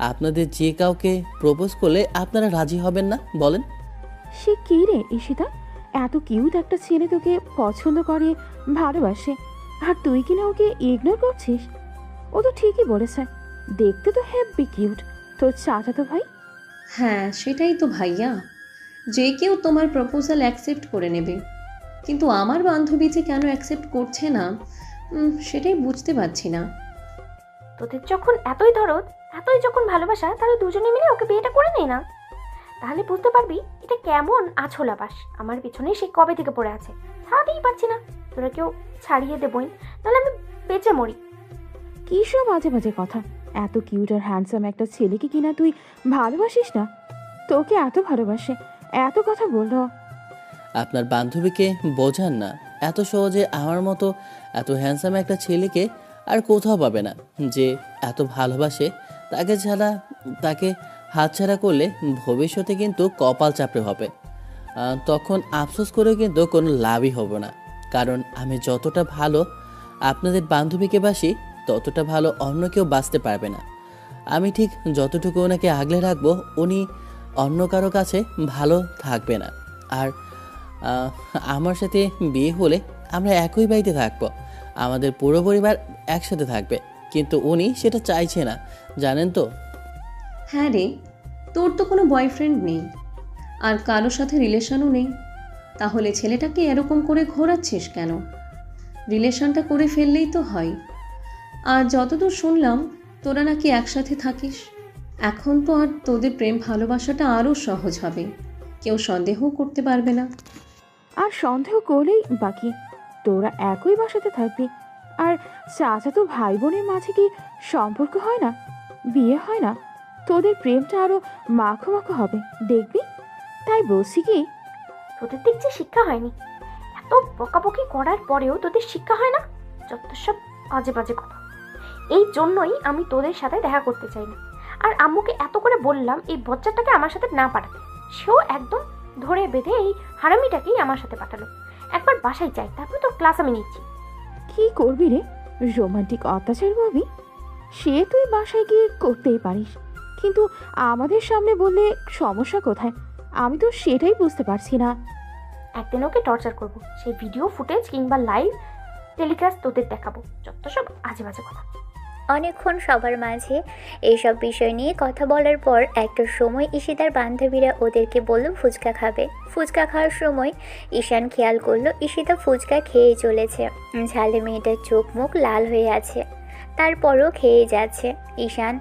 B: আপনাদের যে কাউকে প্রপোজ করলে আপনারা রাজি হবেন না বলেন?
G: সে কি রে ঈশিতা, এত কিউট একটা ছেলে তোকে পছন্দ করে, ভালোবাসে, আর তুই কিনা ওকে ইগনোর করছিস? ও তো ঠিকই বলেছে, দেখতে তো হ্যাপি কিউট তোর চাচাতো ভাই।
F: হ্যাঁ, সেটাই তো ভাইয়া। যে কেউ তোমার প্রপোজাল অ্যাকসেপ্ট করে নেবে, কিন্তু আমার বান্ধবী যে কেন অ্যাকসেপ্ট করছে না সেটাই বুঝতে পারছি না।
C: তোদের যখন এতই দরদ, এতই যখন ভালোবাসা, তাহলে দুজনে মিলে ওকে বিয়েটা করে নেই না। তাহলে বুঝতে পারবি এটা কেমন আছলা বাস। আমার পিছনে সে কবে থেকে পড়ে আছে। ছাড়াতেই পারছি না। তোরা কেউ ছাড়িয়ে দে বইন, নাহলে আমি বেঁচে মরি।
G: কি সব বাজে বাজে কথা! এত কিউট আর হ্যান্ডসাম একটা ছেলেকে কিনা তুই ভালোবাসিস না? তোকে এত ভালোবাসে, এত কথা বললো।
B: আপনার বান্ধবীকে বোঝান না, এত সহজে আমার মতো এত হ্যান্ডসাম একটা ছেলেকে আর কোথাও পাবে না যে এত ভালোবাসে। তাকে হাতছাড়া করলে ভবিষ্যতে কিন্তু কপাল চাপড়ে হবে। তখন আফসোস করেও কিন্তু কোনো লাভই হবে না। কারণ আমি যতটা ভালো আপনাদের বান্ধবীকে বাসি, ততটা ভালো অন্য কেউ বাঁচতে পারবে না। আমি ঠিক যতটুকু ওনাকে আগলে রাখবো, উনি অন্য কারো কাছে ভালো থাকবে না। আর আমার সাথে বিয়ে হলে আমরা একই বাড়িতে থাকবো, আমাদের পুরো পরিবার একসাথে থাকবে, কিন্তু উনি সেটা চাইছে না, জানেন তো।
F: হ্যাঁ রে, তোর তো কোনো বয়ফ্রেন্ড নেই আর কারোর সাথে রিলেশনও নেই, তাহলে ছেলেটাকে এরকম করে ঘোরাচ্ছিস কেন? রিলেশনটা করে ফেললেই তো হয়। আর যতদূর শুনলাম তোরা নাকি একসাথে থাকিস, এখন তো আর তোদের প্রেম ভালোবাসাটা আরও সহজ হবে, কেউ সন্দেহও করতে পারবে না।
G: আর সন্দেহ করলেই বাকি, তোরা একই বাসাতে থাকবি। আর চাচাতো ভাই বোনের মাঝে কি সম্পর্ক হয় না? বিয়ে হয় না? তোদের প্রেমটা আরো মাখো মাখো হবে, দেখবি। তাই বলছি কি,
C: তোদের দেখছি শিক্ষা হয়নি। এত বকাবকি করার পরেও তোদের শিক্ষা হয় না? যত সব আজে বাজে কথা। এই জন্যই আমি তোদের সাথে দেখা করতে চাই না। আর আম্মুকে এত করে বললাম এই বচ্চাটাকে আমার সাথে না পাঠাতে, সেও একদম ধরে বেঁধে এই হারামিটাকেই আমার সাথে পাঠালো। একবার বাসায় যাই, তারপর তোর ক্লাস আমি নিচ্ছি।
G: কি করবি রে? রোমান্টিক অত্যাচার করবি? সে তুই বাসায় গিয়ে করতেই পারিস, কিন্তু আমাদের সামনে বললে সমস্যা কোথায়? আমি তো সেটাই বুঝতে পারছি না।
C: একদিন ওকে টর্চার করবো, সেই ভিডিও ফুটেজ কিংবা লাইভ টেলিকাস্ট তোদের দেখাবো। যত সব আজে বাজে কথা।
A: অনেকক্ষণ সবার মাঝে এইসব বিষয় নিয়ে কথা বলার পর একটা সময় ঈশিতার বান্ধবীরা ওদেরকে বলল ফুচকা খাবে। ফুচকা খাওয়ার সময় ঈশান খেয়াল করলো ঈশিতা ফুচকা খেয়েই চলেছে। ঝালে মেয়েটার চোখ মুখ লাল হয়ে আছে, তারপরও খেয়ে যাচ্ছে। ঈশান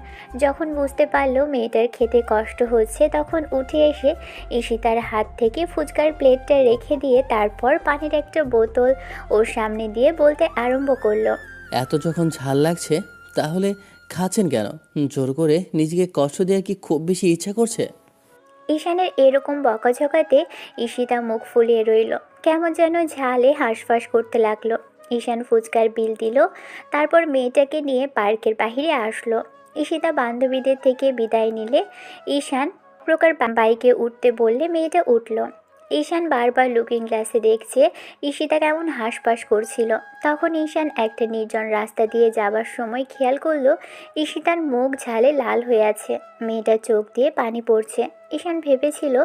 A: যখন বুঝতে পারলো মেয়েটার খেতে কষ্ট হচ্ছে, তখন উঠে এসে ঈশিতার হাত থেকে ফুচকার প্লেটটা রেখে দিয়ে তারপর পানির একটা বোতল ওর সামনে দিয়ে বলতে আরম্ভ করলো,
B: এত যখন ঝাল লাগছে তাহলে খাচ্ছেন কেন? জোর করে নিজেকে কষ্ট দেওয়ার কি খুব বেশি ইচ্ছা করছে?
A: ঈশানের এরকম বকাঝকাতে ঈশিতা মুখ ফুলিয়ে রইল, কেমন যেন ঝালে হাঁসফাঁস করতে লাগলো। ঈশান ফুচকার বিল দিল, তারপর মেয়েটাকে নিয়ে পার্কের বাহিরে আসলো। ঈশিতা বান্ধবীদের থেকে বিদায় নিলে ঈশান প্রকার বাইকে উঠতে বললে মেয়েটা উঠল। ঈশান বারবার লুকিং গ্লাসে দেখছে ঈশিতা কেমন হাঁসফাঁস করছিল। তখন ঈশান একটা নির্জন রাস্তা দিয়ে যাবার সময় খেয়াল করলো ঈশিতার মুখ ঝালে লাল হয়ে আছে, মেয়েটার চোখ দিয়ে পানি পড়ছে। ঈশান ভেবেছিল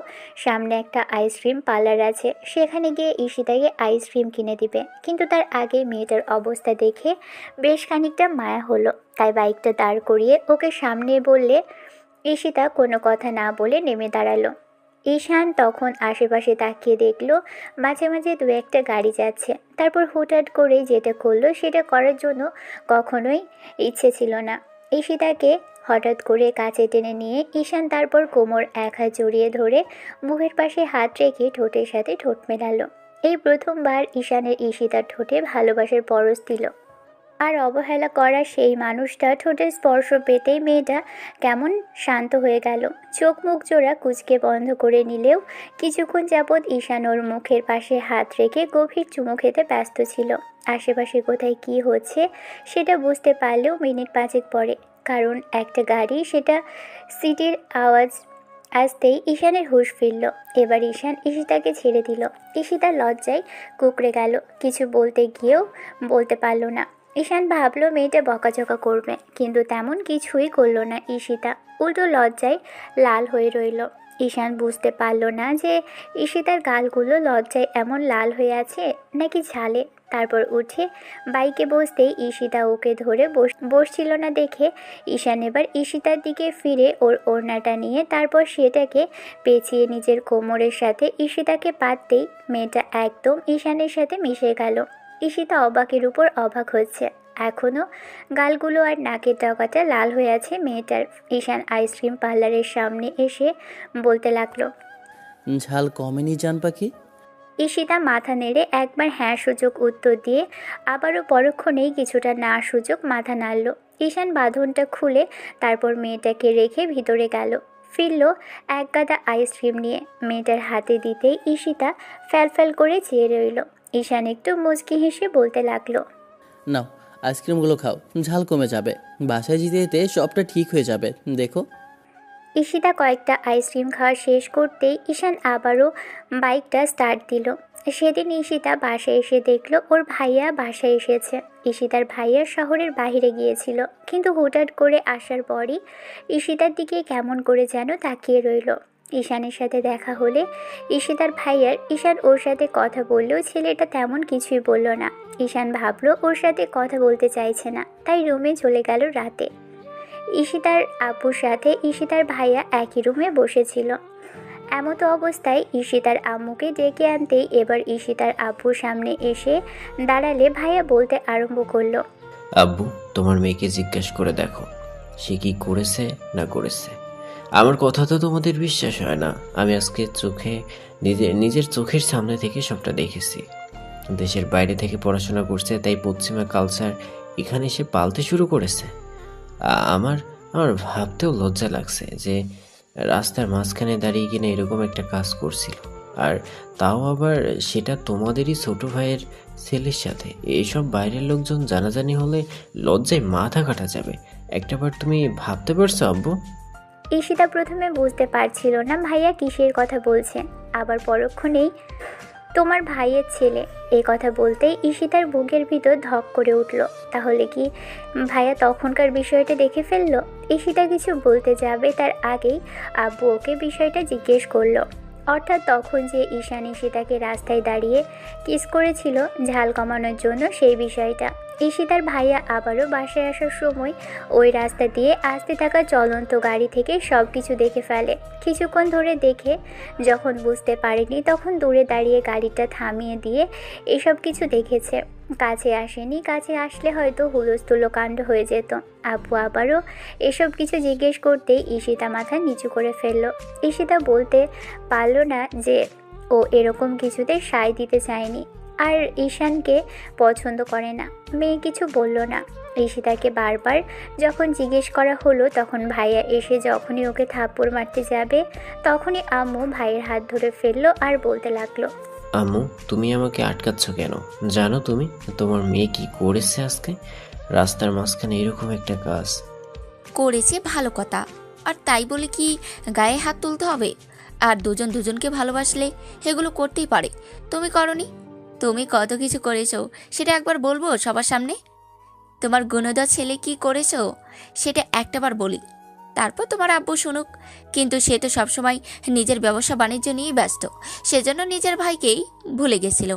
A: সামনে একটা আইসক্রিম পার্লার আছে, সেখানে গিয়ে ঈশিতাকে আইসক্রিম কিনে দিবে, কিন্তু তার আগে মেয়েটার অবস্থা দেখে বেশ খানিকটা মায়া হলো। তাই বাইকটা দাঁড় করিয়ে ওকে সামনে বললে ঈশিতা কোনো কথা না বলে নেমে দাঁড়ালো। ঈশান তখন আশেপাশে তাকিয়ে দেখলো মাঝে মাঝে দু একটা গাড়ি যাচ্ছে। তারপর হুটহাট করে যেটা করলো সেটা করার জন্য কখনোই ইচ্ছে ছিল না। ঈশিতাকে হঠাৎ করে কাছে টেনে নিয়ে ঈশান তারপর কোমর এক হাত জড়িয়ে ধরে মুখের পাশে হাত রেখে ঠোঁটের সাথে ঠোঁট মেলালো। এই প্রথমবার ঈশানের ঈশিতার ঠোঁটে ভালোবাসার পরশ দিল। আর অবহেলা করা সেই মানুষটা ঠোঁটের স্পর্শ পেতেই মেয়েটা কেমন শান্ত হয়ে গেল। চোখ মুখ জোড়া কুঁচকে বন্ধ করে নিলেও কিছুক্ষণ যাবৎ ঈশান ওর মুখের পাশে হাত রেখে গভীর চুমু খেতে ব্যস্ত ছিল। আশেপাশে কোথায় কি হচ্ছে সেটা বুঝতে পারলেও মিনিট পাঁচেক পরে, কারণ একটা গাড়ি সেটা সিটির আওয়াজ আসতেই ঈশানের হুঁশ ফিরল। এবার ঈশান ঈশিতাকে ছেড়ে দিল। ঈশিতা লজ্জায় কুঁকড়ে গেল, কিছু বলতে গিয়েও বলতে পারল না। ঈশান ভাবলো মেয়েটা বকাঝকা করবে, কিন্তু তেমন কিছুই করলো না ঈশিতা, উল্টো লজ্জায় লাল হয়ে রইল। ঈশান বুঝতে পারল না যে ঈশিতার গালগুলো লজ্জায় এমন লাল হয়ে আছে নাকি ঝালে। তারপর উঠে বাইকে বসতেই ঈশিতা ওকে ধরে বসছিল না দেখে ঈশান এবার ঈশিতার দিকে ফিরে ওর ওড়নাটা নিয়ে তারপর সেটাকে পেঁচিয়ে নিজের কোমরের সাথে ঈশিতাকে পাততেই মেয়েটা একদম ঈশানের সাথে মিশে গেল। ঈশিতা অবাকের উপর অবাক হচ্ছে, এখনও গালগুলো আর নাকের ডগাটা লাল হয়ে আছে মেয়েটার। ঈশান আইসক্রিম পার্লারের সামনে এসে বলতে লাগলো,
B: ঝাল কমেনি জান পাখি?
A: ঈশিতা মাথা নেড়ে একবার হ্যাঁ সূচক উত্তর দিয়ে আবারও পরক্ষণেই কিছুটা না সূচক মাথা নাড়ল। ঈশান বাঁধনটা খুলে তারপর মেয়েটাকে রেখে ভিতরে গেল। ফিরল এক গাদা আইসক্রিম নিয়ে। মেয়েটার হাতে দিতেই ঈশিতা ফ্যাল করে চেয়ে রইল। ঈশান একটু মুচকি হেসে বলতে লাগলো,
B: নাও আইসক্রিমগুলো খাও, ঝাল কমে যাবে। বাসায় যেতে যেতে সবটা ঠিক হয়ে যাবে, দেখো।
A: ঈশিতা কয়েকটা আইসক্রিম খাওয়া শেষ করতেই ঈশান আবারও বাইকটা স্টার্ট দিল। সেদিন ঈশিতা বাসায় এসে দেখল ওর ভাইয়া বাসায় এসেছে। ঈশিতার ভাইয়া শহরের বাইরে গিয়েছিল, কিন্তু হুটহাট করে আসার পরই ঈশিতার দিকে কেমন করে যেন তাকিয়ে রইল। ঈশানের সাথে দেখা হলে ঈশিতার ভাইয়ার ঈশান ওর সাথে কথা বললেও ছেলেটা তেমন কিছুই বলল না। ঈশান ভাবলো ওর সাথে কথা বলতে চাইছে না, তাই রুমে চলে গেল রাতে। ঈশিতার আব্বুর সাথে ঈশিতার ভাইয়া একই রুমে বসেছিল। এমতো অবস্থায় ঈশিতার আম্মুকে ডেকে আনতেই এবার ঈশিতার আব্বুর সামনে এসে দাঁড়ালে ভাইয়া বলতে আরম্ভ করলো,
H: আব্বু, তোমার মেয়েকে জিজ্ঞেস করে দেখো সে কি করেছে না করেছে। আমার কথা তো তোমাদের বিশ্বাস হয় না। আমি আজকে নিজের চোখের সামনে থেকে সবটা দেখেছি। দেশের বাইরে থেকে পড়াশোনা করছে, তাই পশ্চিমা কালচার এখানে এসে পালতে শুরু করেছে। আমার আমার ভাবতেও লজ্জা লাগছে যে রাস্তার মাঝখানে দাঁড়িয়ে কিনা এরকম একটা কাজ করছিল, আর তাও আবার সেটা তোমাদেরই ছোট ভাইয়ের ছেলের সাথে। এইসব বাইরের লোকজন জানাজানি হলে লজ্জায় মাথা কাটা যাবে। একটাবার তুমি ভাবতে পারছো আব্বু?
A: ঈশিতা প্রথমে বুঝতে পারছিল না ভাইয়া কিসের কথা বলছে, আবার পরক্ষণেই তোমার ভাইয়ের ছেলে এই কথা বলতেই ঈশিতার বুকের ভিতর ধক করে উঠল। তাহলে কি ভাইয়া তখনকার বিষয়টা দেখে ফেলল? ঈশিতা কিছু বলতে যাবে তার আগেই আব্বু ওকে বিষয়টা জিজ্ঞেস করলো। অর্থাৎ তখন যে ঈশান ঈশিতাকে রাস্তায় দাঁড়িয়ে কিস করেছিল ঝাল কমানোর জন্য, সেই বিষয়টা। ঈশিতার ভাইয়া আবারও বাসায় আসার সময় ওই রাস্তা দিয়ে আসতে থাকা চলন্ত গাড়ি থেকে সব কিছু দেখে ফেলে। কিছুক্ষণ ধরে দেখে যখন বুঝতে পারেনি তখন দূরে দাঁড়িয়ে গাড়িটা থামিয়ে দিয়ে এসব কিছু দেখেছে। কাছে আসেনি, কাছে আসলে হয়তো হুলস্থুল কাণ্ড হয়ে যেত। আব্বু আবারও এসব কিছু জিজ্ঞেস করতেই ঈশিতা মাথা নিচু করে ফেলল। ঈশিতা বলতে পারল না যে ও এরকম কিছুতে সায় দিতে চায়নি আর ঈশানকে পছন্দ করে না। মেয়ে কিছু বলল না। ঈশিতাকে বারবার যখন জিজ্ঞেস করা হলো তখন ভাইয়া এসে যখনই ওকে থাপ্পড় মারতে যাবে তখনই আম্মু ভাইয়ের হাত ধরে ফেললো আর বলতে লাগলো,
H: আম্মু, তুমি আমাকে আটকাচ্ছ কেন? জানো তুমি তোমার মেয়ে কি করেছে আজকে? রাস্তার মাঝখানে এরকম একটা কাজ
E: করেছে, ভালো কথা। আর তাই বলে কি গায়ে হাত তুলতে হবে? আর দুজন দুজনকে ভালোবাসলে এগুলো করতেই পারে। তুমি করনি? তুমি কত কিছু করেছো সেটা একবার বলবো সবার সামনে? তোমার গুণধর ছেলে কি করেছো সেটা একটাবার বলি, তারপর তোমার আব্বু শুনুক। কিন্তু সে তো সবসময় নিজের ব্যবসা বাণিজ্য নিয়েই ব্যস্ত, সেজন্য নিজের ভাইকেই ভুলে গেছিল।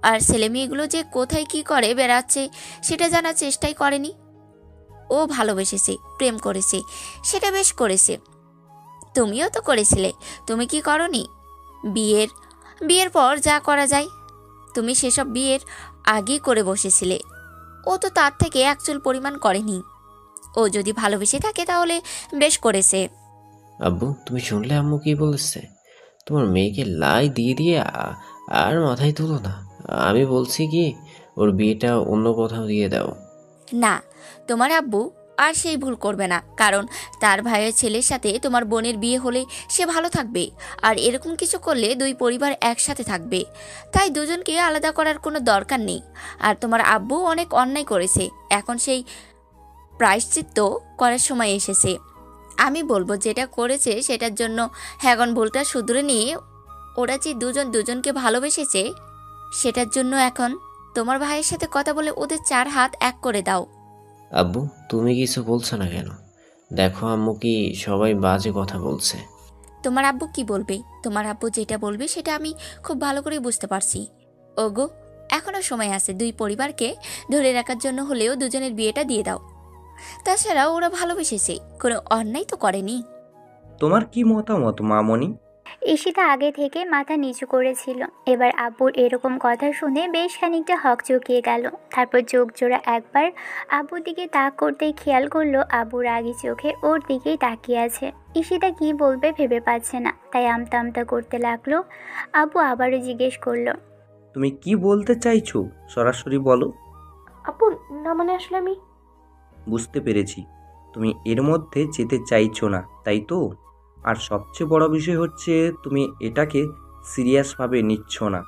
E: আর ছেলে মেয়েগুলো যে কোথায় কি করে বেড়াচ্ছে সেটা জানার চেষ্টাই করেনি। ও ভালোবেসেছে, প্রেম করেছে, সেটা বেশ করেছে। তুমিও তো করেছিলে, তুমি কি করনি? বিয়ের পর যা করা যায় তুমি সেসব বিয়ের আগেই করে বসেছিলে। ও তো তার থেকে এক চুল পরিমাণ করেনি। ও যদি ভালোবেসে থাকে তাহলে বেশ করেছে।
H: আব্বু, তুমি শুনলে আম্মু কি বলেছে? তোমার মেয়েকে লাই দিয়ে দিয়ে আর মাথায় তুলো না। আমি বলছি কি, ওর বিয়েটা অন্য কোথাও দিয়ে দাও।
E: না, তোমার আব্বু আর সেই ভুল করবে না, কারণ তার ভাইয়ের ছেলের সাথে তোমার বোনের বিয়ে হলে সে ভালো থাকবে। আর এরকম কিছু করলে দুই পরিবার একসাথে থাকবে, তাই দুজনকে আলাদা করার কোনো দরকার নেই। আর তোমার আব্বু অনেক অন্যায় করেছে, এখন সেই প্রায়শ্চিত্ত করার সময় এসেছে। আমি বলবো যেটা করেছে সেটার জন্য এখন ভুলটা শুধরে নিয়ে ওরা যে দুজন দুজনকে ভালোবেসেছে সেটার জন্য এখন তোমার ভাইয়ের সাথে কথা বলে ওদের চার হাত এক করে দাও।
H: আব্বু, তুমি কিছু বলছো না কেন? দেখো আম্মু কি সবাই বাজে কথা বলছে।
E: তোমার আব্বু কি বলবে? তোমার আব্বু যেটা বলবে সেটা আমি খুব ভালো করে বুঝতে পারছি। ওগো, এখনো সময় আছে, দুই পরিবারকে ধরে রাখার জন্য হলেও দুজনের বিয়েটা দিয়ে দাও। তাছাড়া ওরা ভালোবেসেছে, কোনো অন্যায় তো করেনি।
I: তোমার কি মতামত মামনি?
A: ঈশিতা আগে থেকে মাথা নিচু করেছিল। এবার আব্বুর এরকম কথা শুনে বেশ খানিকটা হকচকিয়ে গেল। তারপর চোখ জোড়া একবার আব্বুর দিকে তাক করতেই খেয়াল করলো আব্বু রাগী চোখে ওর দিকেই তাকিয়ে আছে। ঈশিতা কি বলবে ভেবে পাচ্ছে না, তাই আমতা আমতা করতে লাগলো। আব্বু আবারও জিজ্ঞেস করলো,
I: তুমি কি বলতে চাইছো সরাসরি বলো।
C: আপু, না মানে আসলে আমি
I: বুঝতে পেরেছি, তুমি এর মধ্যে যেতে চাইছো না, তাই তো? আর সবচেয়ে বড় বিষয় হচ্ছে তুমি এটাকে সিরিয়াসভাবে নিচ্ছ না।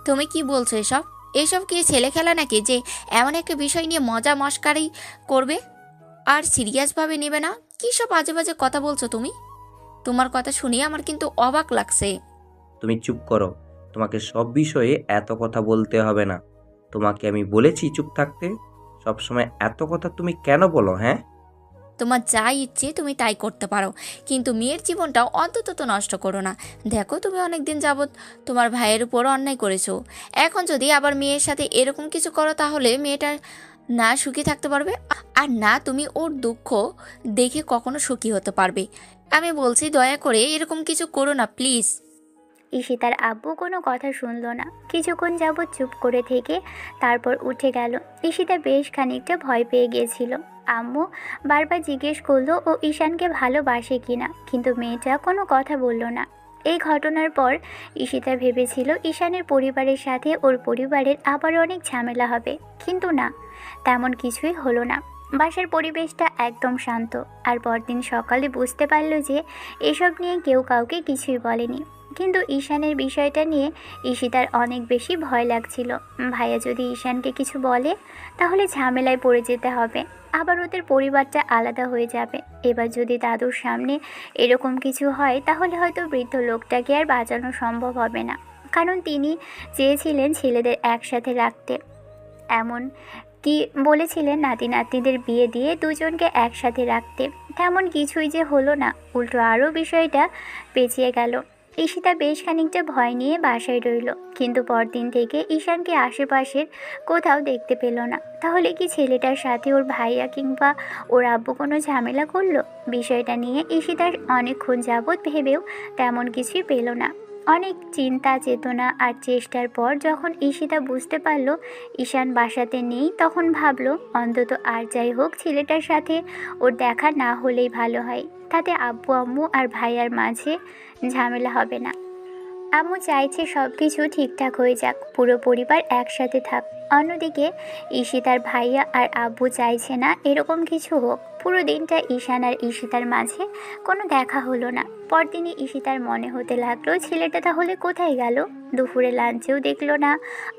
E: তুমি কি বলছো এসব? এসব কি ছেলে খেলা নাকি যে এমন একটা বিষয় নিয়ে মজা মস্কারি করবে আর সিরিয়াসভাবে নেবে না? কী সব বাজে বাজে কথা বলছো তুমি? তোমার কথা শুনে আমার কিন্তু অবাক লাগছে।
I: তুমি চুপ করো, তোমাকে সব বিষয়ে এত কথা বলতে হবে না। তোমাকে আমি বলেছি চুপ থাকতে। সবসময় এত কথা তুমি কেন বলো? হ্যাঁ,
E: তোমার যা ইচ্ছে তুমি তাই করতে পারো, কিন্তু মেয়ের জীবনটাও অন্তত তো নষ্ট করো না। দেখো, তুমি অনেক দিন যাবৎ তোমার ভাইয়ের উপর অন্যায় করেছো। এখন যদি আবার মেয়ের সাথে এরকম কিছু করো, তাহলে মেয়েটার না সুখী থাকতে পারবে, আর না তুমি ওর দুঃখ দেখে কখনো সুখী হতে পারবে। আমি বলছি, দয়া করে এরকম কিছু করো না প্লিজ।
A: ঈশিতার আব্বু কোনো কথা শুনল না। কিছুক্ষণ যাবৎ চুপ করে থেকে তারপর উঠে গেল। ঈশিতা বেশ খানিকটা ভয় পেয়ে গিয়েছিল। আম্মু বারবার জিজ্ঞেস করলো ও ঈশানকে ভালোবাসে কিনা, কিন্তু মেয়েটা কোনো কথা বলল না। এই ঘটনার পর ঈশিতা ভেবেছিল ঈশানের পরিবারের সাথে ওর পরিবারের আবার অনেক ঝামেলা হবে, কিন্তু না, তেমন কিছুই হলো না। বাসার পরিবেশটা একদম শান্ত। আর পরদিন সকালে বুঝতে পারল যে এসব নিয়ে কেউ কাউকে কিছুই বলেনি। কিন্তু ঈশানের বিষয়টা নিয়ে ঈশিতার অনেক বেশি ভয় লাগছিল। ভাইয়া যদি ঈশানকে কিছু বলে তাহলে ঝামেলায় পড়ে যেতে হবে, আবার ওদের পরিবারটা আলাদা হয়ে যাবে। এবার যদি দাদুর সামনে এরকম কিছু হয় তাহলে হয়তো বৃদ্ধ লোকটাকে আর বাঁচানো সম্ভব হবে না, কারণ তিনি চেয়েছিলেন ছেলেদের একসাথে রাখতে। এমন কি বলেছিলেন নাতি নাতনিদের বিয়ে দিয়ে দুজনকে একসাথে রাখতে। তেমন কিছুই যে হলো না, উল্টো আরও বিষয়টা পেঁচিয়ে গেল। ঈশিতা বেশ খানিকটা ভয় নিয়ে বাসায় রইল, কিন্তু পরদিন থেকে ঈশানকে আশেপাশের কোথাও দেখতে পেল না। তাহলে কি ছেলেটার সাথে ওর ভাইয়া কিংবা ওর আব্বু কোনো ঝামেলা করলো? বিষয়টা নিয়ে ঈশিতার অনেকক্ষণ যাবৎ ভেবেও তেমন কিছুই পেল না। অনেক চিন্তা চেতনা আর চেষ্টার পর যখন ঈশিতা বুঝতে পারল ঈশান বাসাতে নেই, তখন ভাবলো অন্তত আর যাই হোক ছেলেটার সাথে ওর দেখা না হলেই ভালো হয়। তাতে আব্বু আম্মু আর ভাইয়ার মাঝে ঝামেলা হবে না। আম্মু চাইছে সব কিছু ঠিকঠাক হয়ে যাক, পুরো পরিবার একসাথে থাক। অন্যদিকে ঈশিতার ভাইয়া আর আব্বু চাইছে না এরকম কিছু হোক। পুরো দিনটা ঈশান আর ঈশিতার মাঝে কোনো দেখা হলো না। পরদিনই ঈশিতার মনে হতে লাগলো ছেলেটা তাহলে কোথায় গেল? দুপুরে লাঞ্চেও দেখলো না,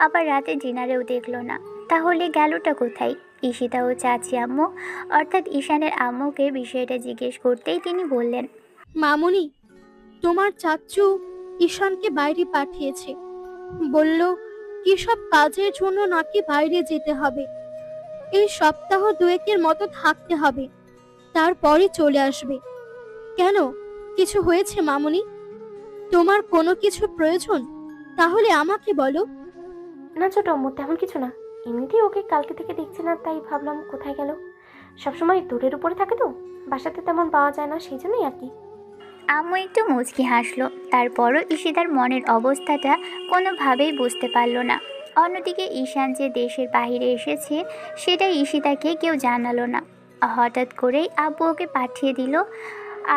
A: আবার রাতে ডিনারেও দেখলো না, তাহলে গেলটা কোথায়? ঈশিতা ও চাচি আম্মু অর্থাৎ ঈশানের আম্মুকে বিষয়টা জিজ্ঞেস করতেই তিনি বললেন,
J: মামুনি, তোমার চাচ্চু ঈশানকে বাইরে পাঠিয়েছে। বলল কি সব কাজের জন্য নাকি বাইরে যেতে হবে, এই সপ্তাহ দুয়েকের মতো থাকতে হবে, তারপরে চলে আসবে। কেন, কিছু হয়েছে মামুনি? তোমার কোনো কিছু প্রয়োজন? তাহলে আমাকে বলো।
C: না ছোট আম্মু, তেমন কিছু না। এমনিতেই ওকে কালকে থেকে দেখছি না, তাই ভাবলাম কোথায় গেল। সবসময় দূরের উপরে থাকে তো, বাসাতে তেমন পাওয়া যায় না, সেই জন্যই আর কি।
A: আম্মু একটু মুচকি হাসলো। তারপরও ঈশিতার মনের অবস্থাটা কোনোভাবেই বুঝতে পারল না। অন্যদিকে ঈশান যে দেশের বাইরে এসেছে সেটা ঈশিতাকে কেউ জানালো না। হঠাৎ করেই আব্বু ওকে পাঠিয়ে দিল,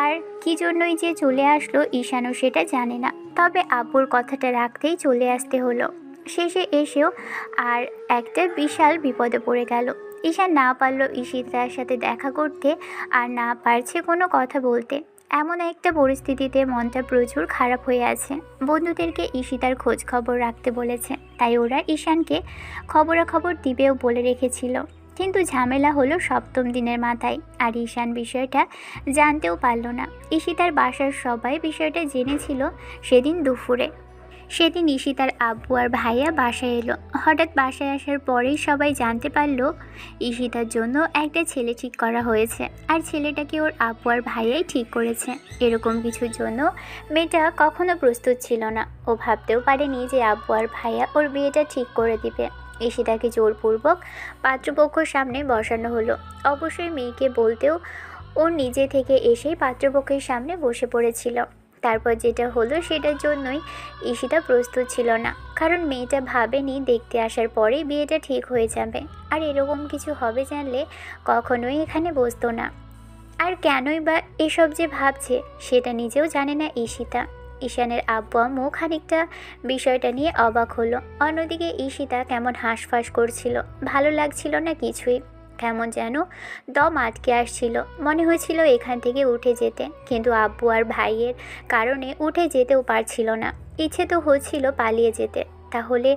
A: আর কি জন্যই যে চলে আসলো ঈশানও সেটা জানে না। তবে আব্বুর কথাটা রাখতেই চলে আসতে হলো। শেষে এসেও আর একটা বিশাল বিপদে পড়ে গেল। ঈশান না পারল ঈশিতার সাথে দেখা করতে, আর না পারছে কোনো কথা বলতে। এমন একটা পরিস্থিতিতে মনটা প্রচুর খারাপ হয়ে আছে। বন্ধুদেরকে ঈশিতার খোঁজ খবর রাখতে বলেছে, তাই ওরা ঈশানকে খবরাখবর দিবেও বলে রেখেছিল। কিন্তু ঝামেলা হলো সপ্তম দিনের মাথায়, আর ঈশান বিষয়টা জানতেও পারল না। ঈশিতার বাসার সবাই বিষয়টা জেনেছিল সেদিন দুপুরে। সেদিন ঈশিতার আব্বু আর ভাইয়া বাসায় এলো। হঠাৎ বাসায় আসার পরেই সবাই জানতে পারলো ঈশিতার জন্য একটা ছেলে ঠিক করা হয়েছে, আর ছেলেটাকে ওর আব্বু আর ভাইয়াই ঠিক করেছে। এরকম কিছুর জন্য মেয়েটা কখনো প্রস্তুত ছিল না। ও ভাবতেও পারেনি যে আব্বু আর ভাইয়া ওর বিয়েটা ঠিক করে দিবে। ঈশিতাকে জোরপূর্বক পাত্রপক্ষর সামনে বসানো হলো। অবশ্যই মেয়েকে বলতেও ওর নিজে থেকে এসেই পাত্রপক্ষের সামনে বসে পড়েছিল। তারপর যেটা হলো সেটার জন্যই ঈশিতা প্রস্তুত ছিল না, কারণ মেয়েটা ভাবেনি দেখতে আসার পরেই বিয়েটা ঠিক হয়ে যাবে। আর এরকম কিছু হবে জানলে কখনোই এখানে বসতো না। আর কেনই বা এসব যে ভাবছে সেটা নিজেও জানে না ঈশিতা। ঈশানের আব্বু আম্মু খানিকটা বিষয়টা নিয়ে অবাক হলো। অন্যদিকে ঈশিতা কেমন হাঁসফাঁস করছিল, ভালো লাগছিল না কিছুই। কেমন যেন দম আটকে আসছিল, মনে হয়েছিল এখান থেকে উঠে যেতে, কিন্তু আব্বু আর ভাইয়ের কারণে উঠে যেতেও পারছিল না। ইচ্ছে তো হচ্ছিল পালিয়ে যেতে, তাহলে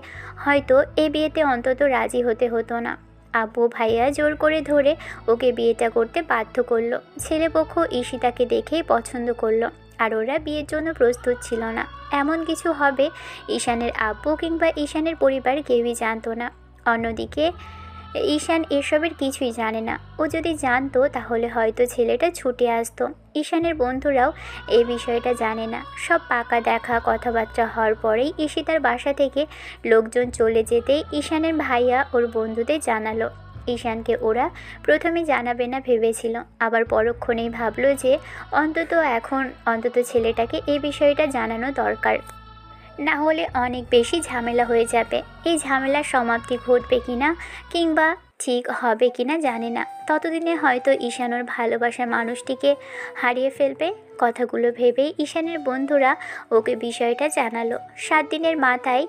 A: হয়তো এ বিয়েতে অন্তত রাজি হতে হতো না। আব্বু ভাইয়া জোর করে ধরে ওকে বিয়েটা করতে বাধ্য করলো। ছেলেপক্ষ ঈশিতাকে দেখেই পছন্দ করলো, আর ওরা বিয়ের জন্য প্রস্তুত ছিল না। এমন কিছু হবে ঈশানের আব্বু কিংবা ঈশানের পরিবার কেউই জানতো না। অন্যদিকে ঈশান এসবের কিছুই জানে না। ও যদি জানতো তাহলে হয়তো ছেলেটা ছুটে আসতো। ঈশানের বন্ধুরাও এই বিষয়টা জানে না। সব পাকা দেখা কথাবার্তা হওয়ার পরেই ঈশিতার বাসা থেকে লোকজন চলে যেতেই ঈশানের ভাইয়া ওর বন্ধুদের জানালো। ঈশানকে ওরা প্রথমে জানাবে না ভেবেছিল, আবার পরক্ষণেই ভাবলো যে অন্তত ছেলেটাকে এই বিষয়টা জানানো দরকার, না হলে অনেক বেশি ঝামেলা হয়ে যাবে। এই ঝামেলার সমাপ্তি ঘটবে কিনা কিংবা ঠিক হবে কিনা জানে না। ততদিনে হয়তো ঈশান ওর ভালোবাসার মানুষটিকে হারিয়ে ফেলবে। কথাগুলো ভেবেই ঈশানের বন্ধুরা ওকে বিষয়টা জানালো। 7 দিনের মাথায়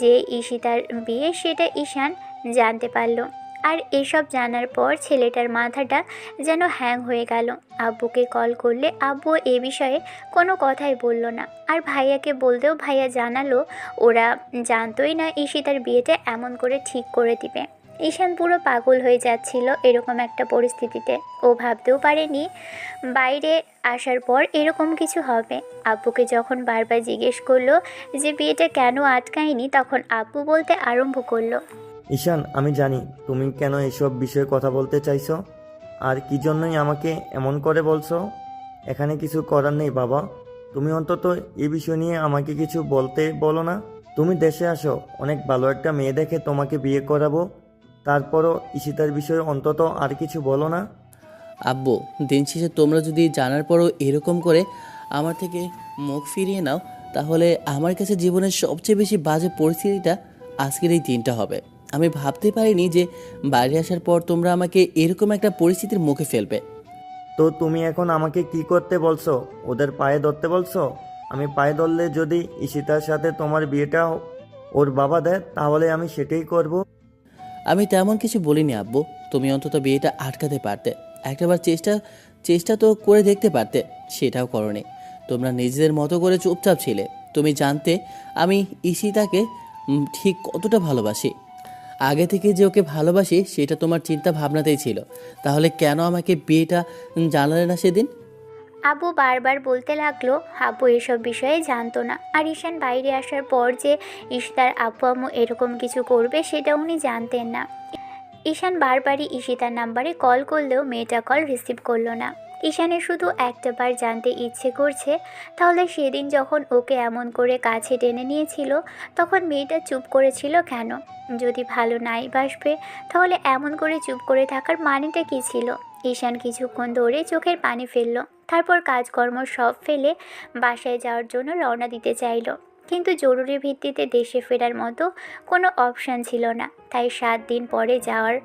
A: যে ঈশিতার বিয়ে সেটা ঈশান জানতে পারলো। আর এসব জানার পর ছেলেটার মাথাটা যেন হ্যাং হয়ে গেল। আব্বুকে কল করলে আব্বু এ বিষয়ে কোনো কথাই বলল না। আর ভাইয়াকে বলতেও ভাইয়া জানালো ওরা জানতোই না ঈশিতার বিয়েটা এমন করে ঠিক করে দিবে। ঈশান পুরো পাগল হয়ে যাচ্ছিল এরকম একটা পরিস্থিতিতে। ও ভাবতেও পারেনি বাইরে আসার পর এরকম কিছু হবে। আব্বুকে যখন বারবার জিজ্ঞেস করলো যে বিয়েটা কেন আটকায়নি, তখন আব্বু বলতে আরম্ভ করলো,
K: ঈশান, আমি জানি তুমি কেন এসব বিষয়ে কথা বলতে চাইছো আর কি জন্যই আমাকে এমন করে বলছো। এখানে কিছু করার নেই বাবা, তুমি অন্তত এই বিষয় নিয়ে আমাকে কিছু বলতে বলো না। তুমি দেশে আসো, অনেক ভালো একটা মেয়ে দেখে তোমাকে বিয়ে করাবো, তারপরও ঈশিতার বিষয়ে অন্তত আর কিছু বলো না।
B: আব্বু, দিন শেষে তোমরা যদি জানার পরও এরকম করে আমার থেকে মুখ ফিরিয়ে নাও, তাহলে আমার কাছে জীবনের সবচেয়ে বেশি বাজে পরিস্থিতিটা আজকের এই দিনটা হবে। আমি ভাবতে পারিনি যে বাইরে আসার পর তোমরা আমাকে এরকম একটা পরিস্থিতির মুখে ফেলবে।
K: তো তুমি এখন আমাকে কি করতে বলছো? ওদের পায়ে ধরতে বলছো? আমি পায়ে ধরলে যদি ঈশিতার সাথে তোমার বিয়েটা ওর বাবা দেয় তাহলে আমি সেটাই করব।
B: আমি তেমন কিছু বলিনি আব্বু, তুমি অন্তত বিয়েটা আটকাতে পারতে, একটাবার চেষ্টা তো করে দেখতে পারতে, সেটাও করনি। তোমরা নিজেদের মতো করে চুপচাপ ছিলে। তুমি জানতে আমি ঈশিতাকে ঠিক কতটা ভালোবাসি। আগে থেকে যে ওকে ভালোবাসি সেটা তোমার চিন্তা ভাবনাতেই ছিল, তাহলে কেন আমাকে বিয়েটা জানালে না সেদিন?
A: আব্বু বারবার বলতে লাগলো আব্বু এসব বিষয়ে জানতো না। আর ঈশান বাইরে আসার পর যে ঈশিতার আব্বু আম্মু এরকম কিছু করবে সেটা উনি জানতেন না। ঈশান বারবারই ঈশিতার নাম্বারে কল করলেও মেয়েটা কল রিসিভ করলো না। ঈশানের শুধু একটাবার জানতে ইচ্ছে করছে, তাহলে সেদিন যখন ওকে এমন করে কাছে টেনে নিয়েছিল তখন মেয়েটা চুপ করেছিল কেন? যদি ভালো নাই বাসবে তাহলে এমন করে চুপ করে থাকার মানেটা কী ছিল? ঈশান কিছুক্ষণ ধরে চোখের পানি ফেললো, তারপর কাজকর্ম সব ফেলে বাসায় যাওয়ার জন্য রওনা দিতে চাইলো। কিন্তু জরুরি ভিত্তিতে দেশে ফেরার মতো কোনো অপশান ছিল না, তাই 7 দিন পরে যাওয়ার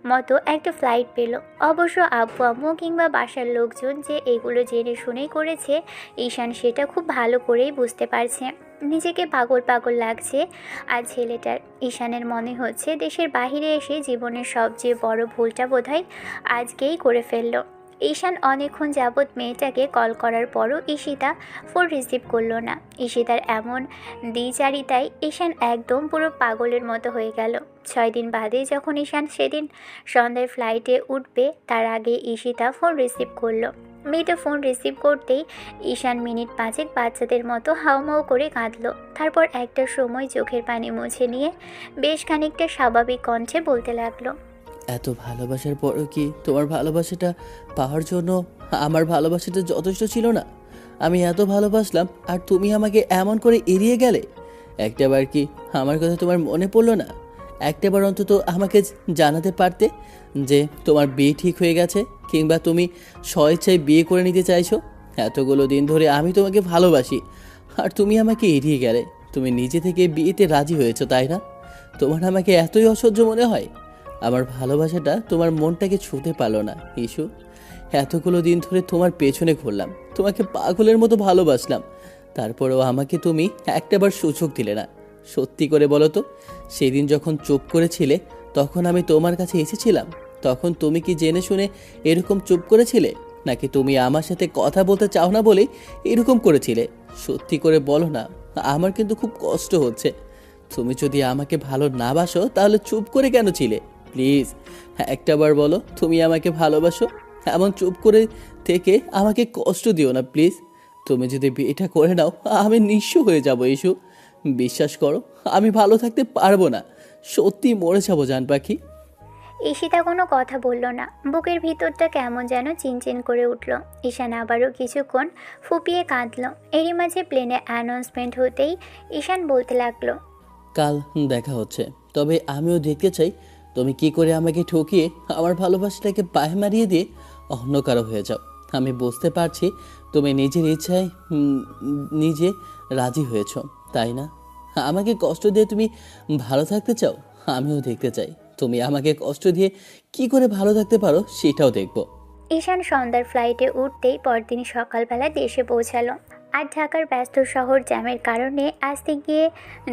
A: মতো একটা ফ্লাইট পেল। অবশ্য আব্বু আম্মু কিংবা বাসার লোকজন যে এগুলো জেনে শুনেই করেছে, ঈশান সেটা খুব ভালো করেই বুঝতে পারছে। নিজেকে পাগল পাগল লাগছে আর ছেলেটার। ঈশানের মনে হচ্ছে দেশের বাইরে এসে জীবনের সবচেয়ে বড় ভুলটা বোধহয় আজকেই করে ফেললো। ঈশান অনেকক্ষণ যাবৎ মেয়েটাকে কল করার পরও ঈশিতা ফোন রিসিভ করলো না। ঈশিতার এমন দ্বিচারিতায় ঈশান একদম পুরো পাগলের মতো হয়ে গেল। 6 দিন বাদে যখন ঈশান সেদিন সন্ধ্যায় ফ্লাইটে উঠবে তার আগে ঈশিতা ফোন রিসিভ করলো। মেয়েটা ফোন রিসিভ করতেই ঈশান মিনিট 5 বাচ্চাদের মতো হাউমাউ করে কাঁদলো। তারপর একটা সময় চোখের পানি মুছে নিয়ে বেশ খানিকটা স্বাভাবিক কণ্ঠে বলতে লাগলো,
B: এত ভালোবাসার পরও কি তোমার ভালোবাসাটা পাওয়ার জন্য আমার ভালোবাসাটা যথেষ্ট ছিল না? আমি এত ভালোবাসলাম আর তুমি আমাকে এমন করে এড়িয়ে গেলে। একটাবার কি আমার কথা তোমার মনে পড়লো না? একটাবার অন্তত আমাকে জানাতে পারতে যে তোমার বিয়ে ঠিক হয়ে গেছে, কিংবা তুমি স্বেচ্ছায় বিয়ে করে নিতে চাইছো। এতগুলো দিন ধরে আমি তোমাকে ভালোবাসি আর তুমি আমাকে এড়িয়ে গেলে। তুমি নিজে থেকে বিয়েতে রাজি হয়েছো, তাই না? তোমার আমাকে এতই অসহ্য মনে হয়? আমার ভালোবাসাটা তোমার মনটাকে ছুঁতে পারলো না ইস্যু। এতগুলো দিন ধরে তোমার পেছনে ঘুরলাম, তোমাকে পাগলের মতো ভালোবাসলাম, তারপরেও আমাকে তুমি একটাবার সুযোগ দিলে না। সত্যি করে বলো তো, সেদিন যখন চুপ করেছিলে তখন আমি তোমার কাছে এসেছিলাম, তখন তুমি কি জেনে শুনে এরকম চুপ করেছিলে, নাকি তুমি আমার সাথে কথা বলতে চাও না বলে এরকম করেছিলে? সত্যি করে বলো না, আমার কিন্তু খুব কষ্ট হচ্ছে। তুমি যদি আমাকে ভালো না বাসো তাহলে চুপ করে কেন ছিলে? প্লিজ একটাবার বলো তুমি আমাকে ভালোবাসো। এমন চুপ করে থেকে আমাকে কষ্ট দিও না প্লিজ। তুমি যদি বিয়েটা করে নাও আমি নিঃস্ব হয়ে যাবো ইস্যু। বিশ্বাস করো আমি ভালো থাকতে পারবো না, সত্যি মরে যাবো জান পাখি।
A: ঈশিতা কোনো কথা বলল না। বুকের ভিতরটা কেমন যেন চিনচিন করে উঠল। ঈশান আবারও কিছুক্ষণ ফুপিয়ে কাঁদল। এরই মাঝে প্লেনে অ্যানাউন্সমেন্ট হতেই ঈশান বলতে লাগলো,
B: কাল দেখা হচ্ছে, তবে আমিও দেখতে চাই তুমি কি করে আমাকে ঠকিয়ে আমার ভালোবাসাটাকে পায়ে মারিয়ে দিয়ে অন্য কারো হয়ে যাও। আমি বুঝতে পারছি তুমি নিজের ইচ্ছায় নিজে রাজি হয়েছ, তাই না? আমাকে কষ্ট দিয়ে তুমি ভালো থাকতে চাও, আমিও দেখতে চাই তুমি আমাকে কষ্ট দিয়ে কি করে ভালো থাকতে পারো, সেটাও দেখব।
A: ঈশান সন্ধ্যার ফ্লাইটে উঠতেই পরদিন সকালবেলা দেশে পৌঁছালো। আর ঢাকার ব্যস্ত শহর জ্যামের কারণে আসতে গিয়ে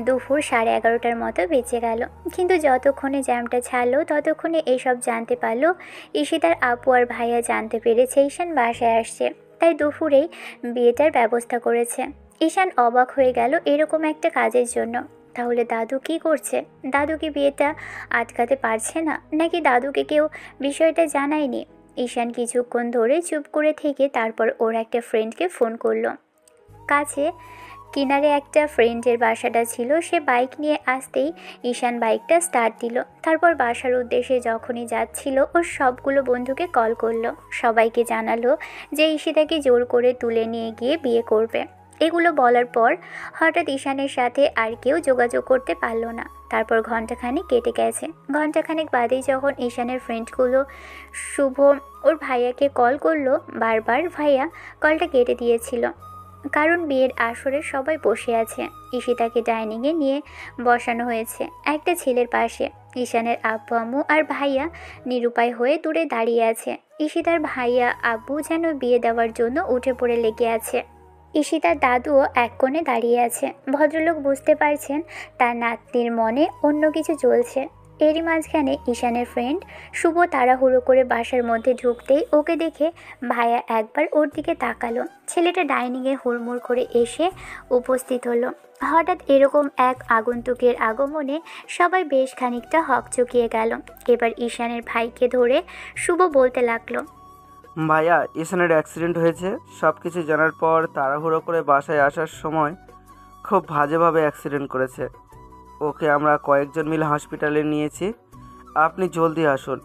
A: দুপুর 11:30টার মতো বেঁচে গেল। কিন্তু যতক্ষণে জ্যামটা ছাড়লো ততক্ষণে এইসব জানতে পারলো ঈশিতার আপু আর ভাইয়া জানতে পেরেছে ঈশান বাসায় আসছে, তাই দুপুরেই বিয়েটার ব্যবস্থা করেছে। ঈশান অবাক হয়ে গেল এরকম একটা কাজের জন্য। তাহলে দাদু কি করছে? দাদু কি বিয়েটা আটকাতে পারছে না, নাকি দাদুকে কেউ বিষয়টা জানায়নি? ঈশান কিছুক্ষণ ধরে চুপ করে থেকে তারপর ওর একটা ফ্রেন্ডকে ফোন করলো। কাছে কিনারে একটা ফ্রেন্ডের বাসাটা ছিল, সে বাইক নিয়ে আসতেই ঈশান বাইকটা স্টার্ট দিল। তারপর বাসার উদ্দেশ্যে যখনই যাচ্ছিল ওর সবগুলো বন্ধুকে কল করলো। সবাইকে জানালো যে ঈশিতাকে জোর করে তুলে নিয়ে গিয়ে বিয়ে করবে। এগুলো বলার পর হঠাৎ ঈশানের সাথে আর কেউ যোগাযোগ করতে পারলো না। তারপর ঘন্টাখানেক কেটে গেছে। ঘন্টাখানেক বাদেই যখন ঈশানের ফ্রেন্ডগুলো শুভ ওর ভাইয়াকে কল করলো, বারবার ভাইয়া কলটা কেটে দিয়েছিল, কারণ বিয়ের আসরে সবাই বসে আছে। ঈশিতাকে ডাইনিংয়ে নিয়ে বসানো হয়েছে একটা ছেলের পাশে। ঈশানের আব্বু আম্মু আর ভাইয়া নিরুপায় হয়ে দূরে দাঁড়িয়ে আছে। ঈশিতার ভাইয়া আব্বু যেন বিয়ে দেওয়ার জন্য উঠে পড়ে লেগে আছে। ঈশিতার দাদুও এক কোণে দাঁড়িয়ে আছে। ভদ্রলোক বুঝতে পারছেন তার নাতনির মনে অন্য কিছু চলছে। এরই মাঝখানে ঈশানের ফ্রেন্ড শুভ তাড়াহুড়ো করে বাসার মধ্যে ঢুকতেই ওকে দেখে ভাইয়া একবার ওর দিকে তাকালো। ছেলেটা ডাইনিংয়ে হুড়মুড় করে এসে উপস্থিত হলো। হঠাৎ এরকম এক আগন্তুকের আগমনে সবাই বেশ খানিকটা হকচকিয়ে গেল। এবার ঈশানের ভাইকে ধরে শুভ বলতে লাগলো,
L: ভাইয়া, ঈশানের অ্যাক্সিডেন্ট হয়েছে। সব কিছু জানার পর তাড়াহুড়ো করে বাসায় আসার সময় খুব বাজেভাবে অ্যাক্সিডেন্ট করেছে। ওকে আমরা কয়েকজন মিলে হসপিটালে নিয়েছি। আপনি জলদি আসুন,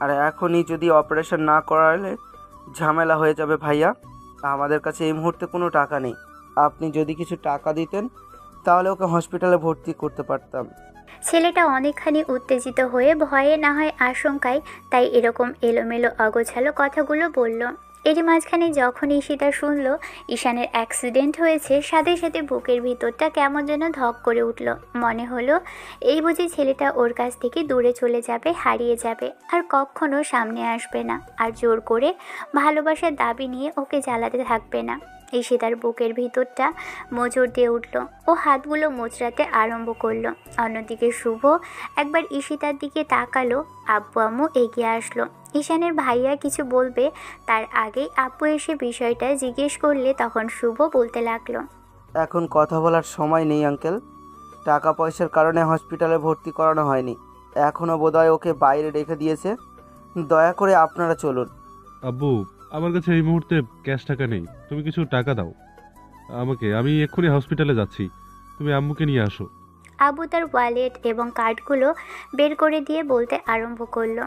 L: আর এখনই যদি অপারেশন না করালে ঝামেলা হয়ে যাবে ভাইয়া। আমাদের কাছে এই মুহূর্তে কোনো টাকা নেই। আপনি যদি কিছু টাকা দিতেন তাহলে ওকে হসপিটালে ভর্তি করতে পারতাম।
A: ছেলেটা অনেকখানি উত্তেজিত হয়ে ভয়ে না হয় আশঙ্কায় তাই এরকম এলোমেলো অগোছালো কথাগুলো বলল। এর মাঝখানে যখন ঈশিতা শুনল ঈশানের অ্যাক্সিডেন্ট হয়েছে, সাথে সাথে বুকের ভিতরটা কেমন যেন ধক করে উঠল। মনে হলো এই বুঝি ছেলেটা ওর কাছ থেকে দূরে চলে যাবে, হারিয়ে যাবে, আর কখনো সামনে আসবে না, আর জোর করে ভালোবাসার দাবি নিয়ে ওকে জ্বালাতে থাকবে না। ঈশিতার বুকের ভিতরটা মোচড় দিয়ে উঠল। ও হাতগুলো মোচড়াতে আরম্ভ করলো। অন্যদিকে শুভ একবার ঈশিতার দিকে তাকালো। আব্বু আম্মু এগিয়ে আসলো। ঈশানের ভাইয়া কিছু বলবে তার আগেই আব্বু এসে বিষয়টা জিজ্ঞেস করলে তখন শুভ বলতে লাগলো,
L: এখন কথা বলার সময় নেই আঙ্কেল। টাকা পয়সার কারণে হসপিটালে ভর্তি করানো হয়নি। এখনও বোধহয় ওকে বাইরে রেখে দিয়েছে। দয়া করে আপনারা চলুন।
M: আব্বু, আমার কাছে এই মুহূর্তে ক্যাশ টাকা নেই, তুমি কিছু টাকা দাও আমাকে, আমি এক্ষুনি হসপিটালে যাচ্ছি, তুমি আম্মুকে নিয়ে আসো।
A: আব্বু তার ওয়ালেট এবং কার্ডগুলো বের করে দিয়ে বলতে আরম্ভ করলো,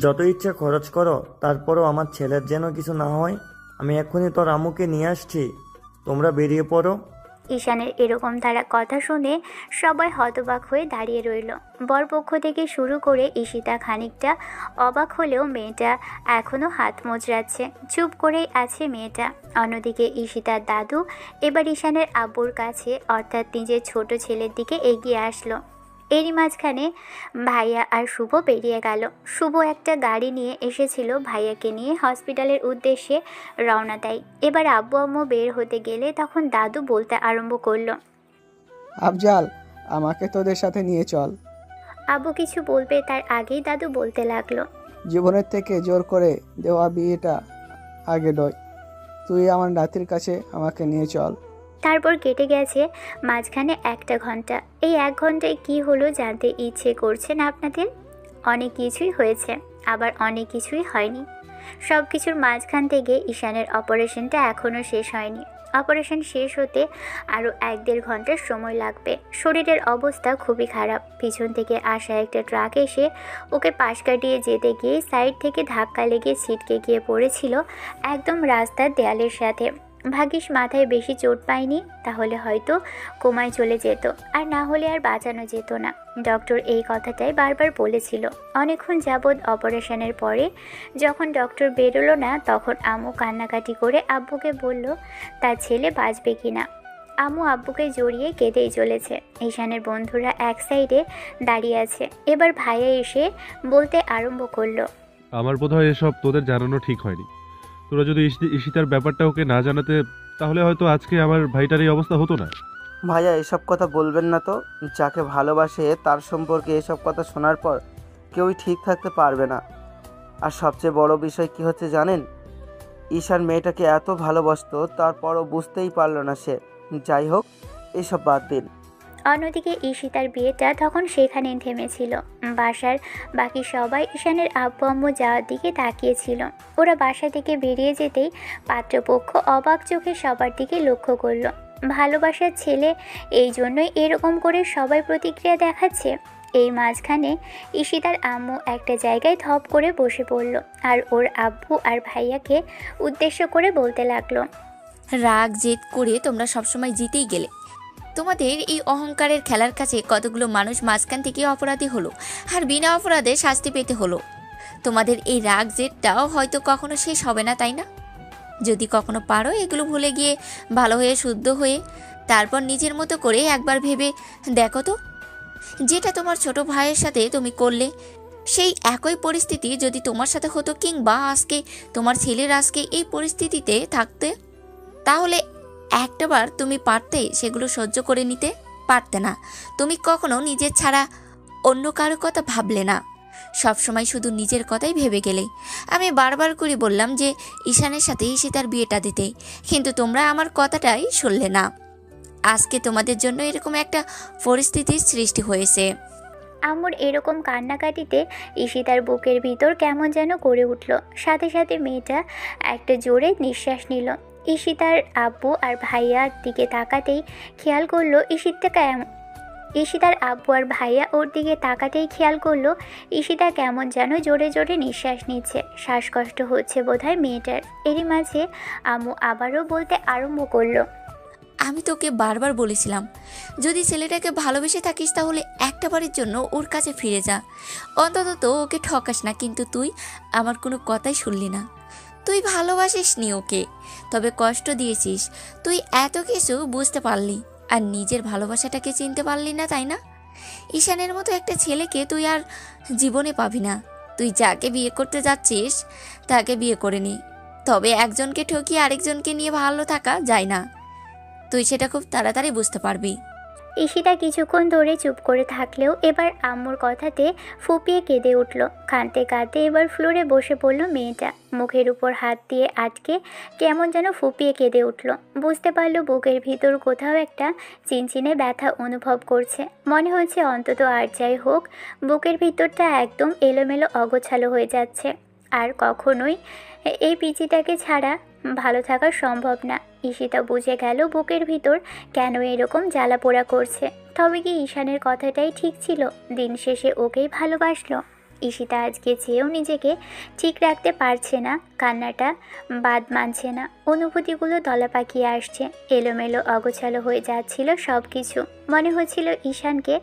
K: যত ইচ্ছা খরচ করো, তারপরও আমার ছেলের যেন কিছু না হয়। আমি এক্ষুনি তোর আম্মুকে নিয়ে আসছি, তোমরা বেরিয়ে পড়ো।
A: ঈশানের এরকম তারা কথা শুনে সবাই হতবাক হয়ে দাঁড়িয়ে রইল। বরপক্ষ থেকে শুরু করে ঈশিতা খানিকটা অবাক হলেও মেয়েটা এখনও হাত মোচড়াচ্ছে, চুপ করেই আছে মেয়েটা। অন্যদিকে ঈশিতার দাদু এবার ঈশানের আব্বুর কাছে, অর্থাৎ নিজের ছোট ছেলের দিকে এগিয়ে আসলো। এরই মাঝখানে ভাইয়া আর শুভ বেরিয়ে গেল। শুভ একটা গাড়ি নিয়ে এসেছিল ভাইয়াকে নিয়ে হসপিটালের উদ্দেশ্যে রওনা দেয়। এবার আব্বু আম্মু বের হতে গেলে তখন দাদু বলতে আরম্ভ করলো,
D: আফজাল, আমাকে তোদের সাথে নিয়ে চল।
A: আব্বু কিছু বলবে তার আগেই দাদু বলতে লাগলো,
D: জীবনের থেকে জোর করে দেওয়া বিয়েটা আগে নয়, তুই আমার নাতির কাছে আমাকে নিয়ে চল।
A: তারপর কেটে গেছে মাঝখানে 1 ঘন্টা। এই 1 ঘন্টায় কি হলো জানতে ইচ্ছে করছে না আপনাদের? অনেক কিছুই হয়েছে, আবার অনেক কিছুই হয়নি। সব কিছুর মাঝখান থেকে ঈশানের অপারেশনটা এখনও শেষ হয়নি। অপারেশন শেষ হতে আরও 1-1.5 ঘন্টার সময় লাগবে। শরীরের অবস্থা খুবই খারাপ। পিছন থেকে আসা একটা ট্রাক এসে ওকে পাশ কাটিয়ে যেতে গিয়ে সাইড থেকে ধাক্কা লেগে ছিটকে গিয়ে পড়েছিল একদম রাস্তার দেয়ালের সাথে। ভাগ্যিস মাথায় বেশি চোট পায়নি, তাহলে হয়তো কোমায় চলে যেত, আর না হলে আর বাঁচানো যেত না। ডক্টর এই কথাটাই বারবার বলেছিল। অনেকক্ষণ যাবৎ অপারেশনের পরে যখন ডক্টর বেরোলো না, তখন আম্মু কান্নাকাটি করে আব্বুকে বলল তার ছেলে বাঁচবে কিনা। আম্মু আব্বুকে জড়িয়ে কেঁদেই চলেছে। ঈশানের বন্ধুরা এক সাইডে দাঁড়িয়ে আছে। এবার ভাইয়া এসে বলতে আরম্ভ করলো,
M: আমার বোধহয় এসব তোদের জানানো ঠিক হয়নি। তোরা যদি ঈশিতার ব্যাপারটা ওকে না জানাতে, তাহলে হয়তো আজকে আমার ভাইটার এই অবস্থা হতো না।
L: ভাইয়া এসব কথা বলবেন না তো। যাকে ভালোবাসে তার সম্পর্কে এসব কথা শোনার পর কেউই ঠিক থাকতে পারবে না। আর সবচেয়ে বড় বিষয় কি হচ্ছে জানেন, ঈশান মেয়েটাকে এত ভালোবাসতো, তারপরও বুঝতেই পারলো না সে। যাই হোক, এসব বাদ দিন।
A: অন্যদিকে ঈশিতার বিয়েটা তখন সেখানেই থেমেছিল। বাসার বাকি সবাই ঈশানের আব্বু আম্মু যাওয়ার দিকে তাকিয়েছিল। ওরা বাসা থেকে বেরিয়ে যেতেই পাত্রপক্ষ অবাক চোখে সবার দিকে লক্ষ্য করলো। ভালোবাসার ছেলে, এই জন্যই এরকম করে সবাই প্রতিক্রিয়া দেখাচ্ছে। এই মাঝখানে ঈশিতার আম্মু একটা জায়গায় ধপ করে বসে পড়ল আর ওর আব্বু আর ভাইয়াকে উদ্দেশ্য করে বলতে লাগলো,
E: রাগ জেদ করে তোমরা সবসময় জিতেই গেলে। তোমাদের এই অহংকারের খেলার কাছে কতগুলো মানুষ মাঝখান থেকে অপরাধী হলো, আর বিনা অপরাধে শাস্তি পেতে হলো। তোমাদের এই রাগ জেদটাও হয়তো কখনো শেষ হবে না, তাই না? যদি কখনো পারো এগুলো ভুলে গিয়ে ভালো হয়ে শুদ্ধ হয়ে তারপর নিজের মতো করে একবার ভেবে দেখো তো, যেটা তোমার ছোট ভাইয়ের সাথে তুমি করলে, সেই একই পরিস্থিতি যদি তোমার সাথে হতো, কিংবা আজকে তোমার ছেলের আজকে এই পরিস্থিতিতে থাকতে, তাহলে একটাবার তুমি পারতে সেগুলো সহ্য করে নিতে? পারতে না। তুমি কখনো নিজের ছাড়া অন্য কারো কথা ভাবলে না, সবসময় শুধু নিজের কথাই ভেবে গেলে। আমি বারবার করে বললাম যে ঈশানের সাথে ঈশিতার বিয়েটা দিতে, কিন্তু তোমরা আমার কথাটাই শুনলে না। আজকে তোমাদের জন্য এরকম একটা পরিস্থিতির সৃষ্টি হয়েছে।
A: আম্মুর এরকম কান্নাকাটিতে ঈশিতার বুকের ভিতর কেমন যেন করে উঠল। সাথে সাথে মেয়েটা একটা জোরে নিঃশ্বাস নিল। ঈশিতার আব্বু আর ভাইয়ার দিকে তাকাতেই খেয়াল করলো ঈশিতার আব্বু আর ভাইয়া ওর দিকে তাকাতেই খেয়াল করলো ঈশিতা কেমন যেন জোরে জোরে নিঃশ্বাস নিচ্ছে। শ্বাসকষ্ট হচ্ছে বোধহয় মেয়েটার। এরই মাঝে আম্মু আবারও বলতে আরম্ভ করলো,
E: আমি তোকে বারবার বলেছিলাম, যদি ছেলেটাকে ভালোবেসে থাকিস তাহলে একটা বারের জন্য ওর কাছে ফিরে যা, অন্তত তো ওকে ঠকাস না। কিন্তু তুই আমার কোনো কথাই শুনলি না। তুই ভালোবাসিস নি ওকে, তবে কষ্ট দিয়েছিস। তুই এত কিছু বুঝতে পারলি আর নিজের ভালোবাসাটাকে চিনতে পারলি না, তাই না? ঈশানের মতো একটা ছেলেকে তুই আর জীবনে পাবি না। তুই যাকে বিয়ে করতে যাচ্ছিস তাকে বিয়ে করে নি, তবে একজনকে ঠকিয়ে আরেকজনকে নিয়ে ভালো থাকা যায় না। তুই সেটা খুব তাড়াতাড়ি বুঝতে পারবি।
A: ঈশিতা কিছুক্ষণ ধরে চুপ করে থাকলেও এবার আম্মুর কথাতে ফুপিয়ে কেঁদে উঠল। কাঁদতে কাঁদতে এবার ফ্লোরে বসে পড়ল মেয়েটা। মুখের উপর হাত দিয়ে আটকে কেমন যেন ফুপিয়ে কেঁদে উঠল। বুঝতে পারল বুকের ভিতর কোথাও একটা চিনচিনে ব্যথা অনুভব করছে। মনে হচ্ছে অন্তত আর যাই হোক, বুকের ভিতরটা একদম এলোমেলো অগোছালো হয়ে যাচ্ছে। আর কখনোই এই পিচিটাকে ছাড়া ভালো থাকা সম্ভব না। ঈশিতা বুঝে গেল বুকের ভিতর কেন এরকম জ্বালা পোড়া করছে। তবে কি ঈশানের কথাটাই ঠিক ছিল? দিন শেষে ওকেই ভালোবাসলো। ঈশিতা আজকে চেয়েও নিজেকে ঠিক রাখতে পারছে না। কান্নাটা বাদ মানছে না। অনুভূতিগুলো দলা পাকিয়ে আসছে। এলোমেলো অগোছালো হয়ে যাচ্ছিল সব কিছু। মনে হচ্ছিল ঈশানকে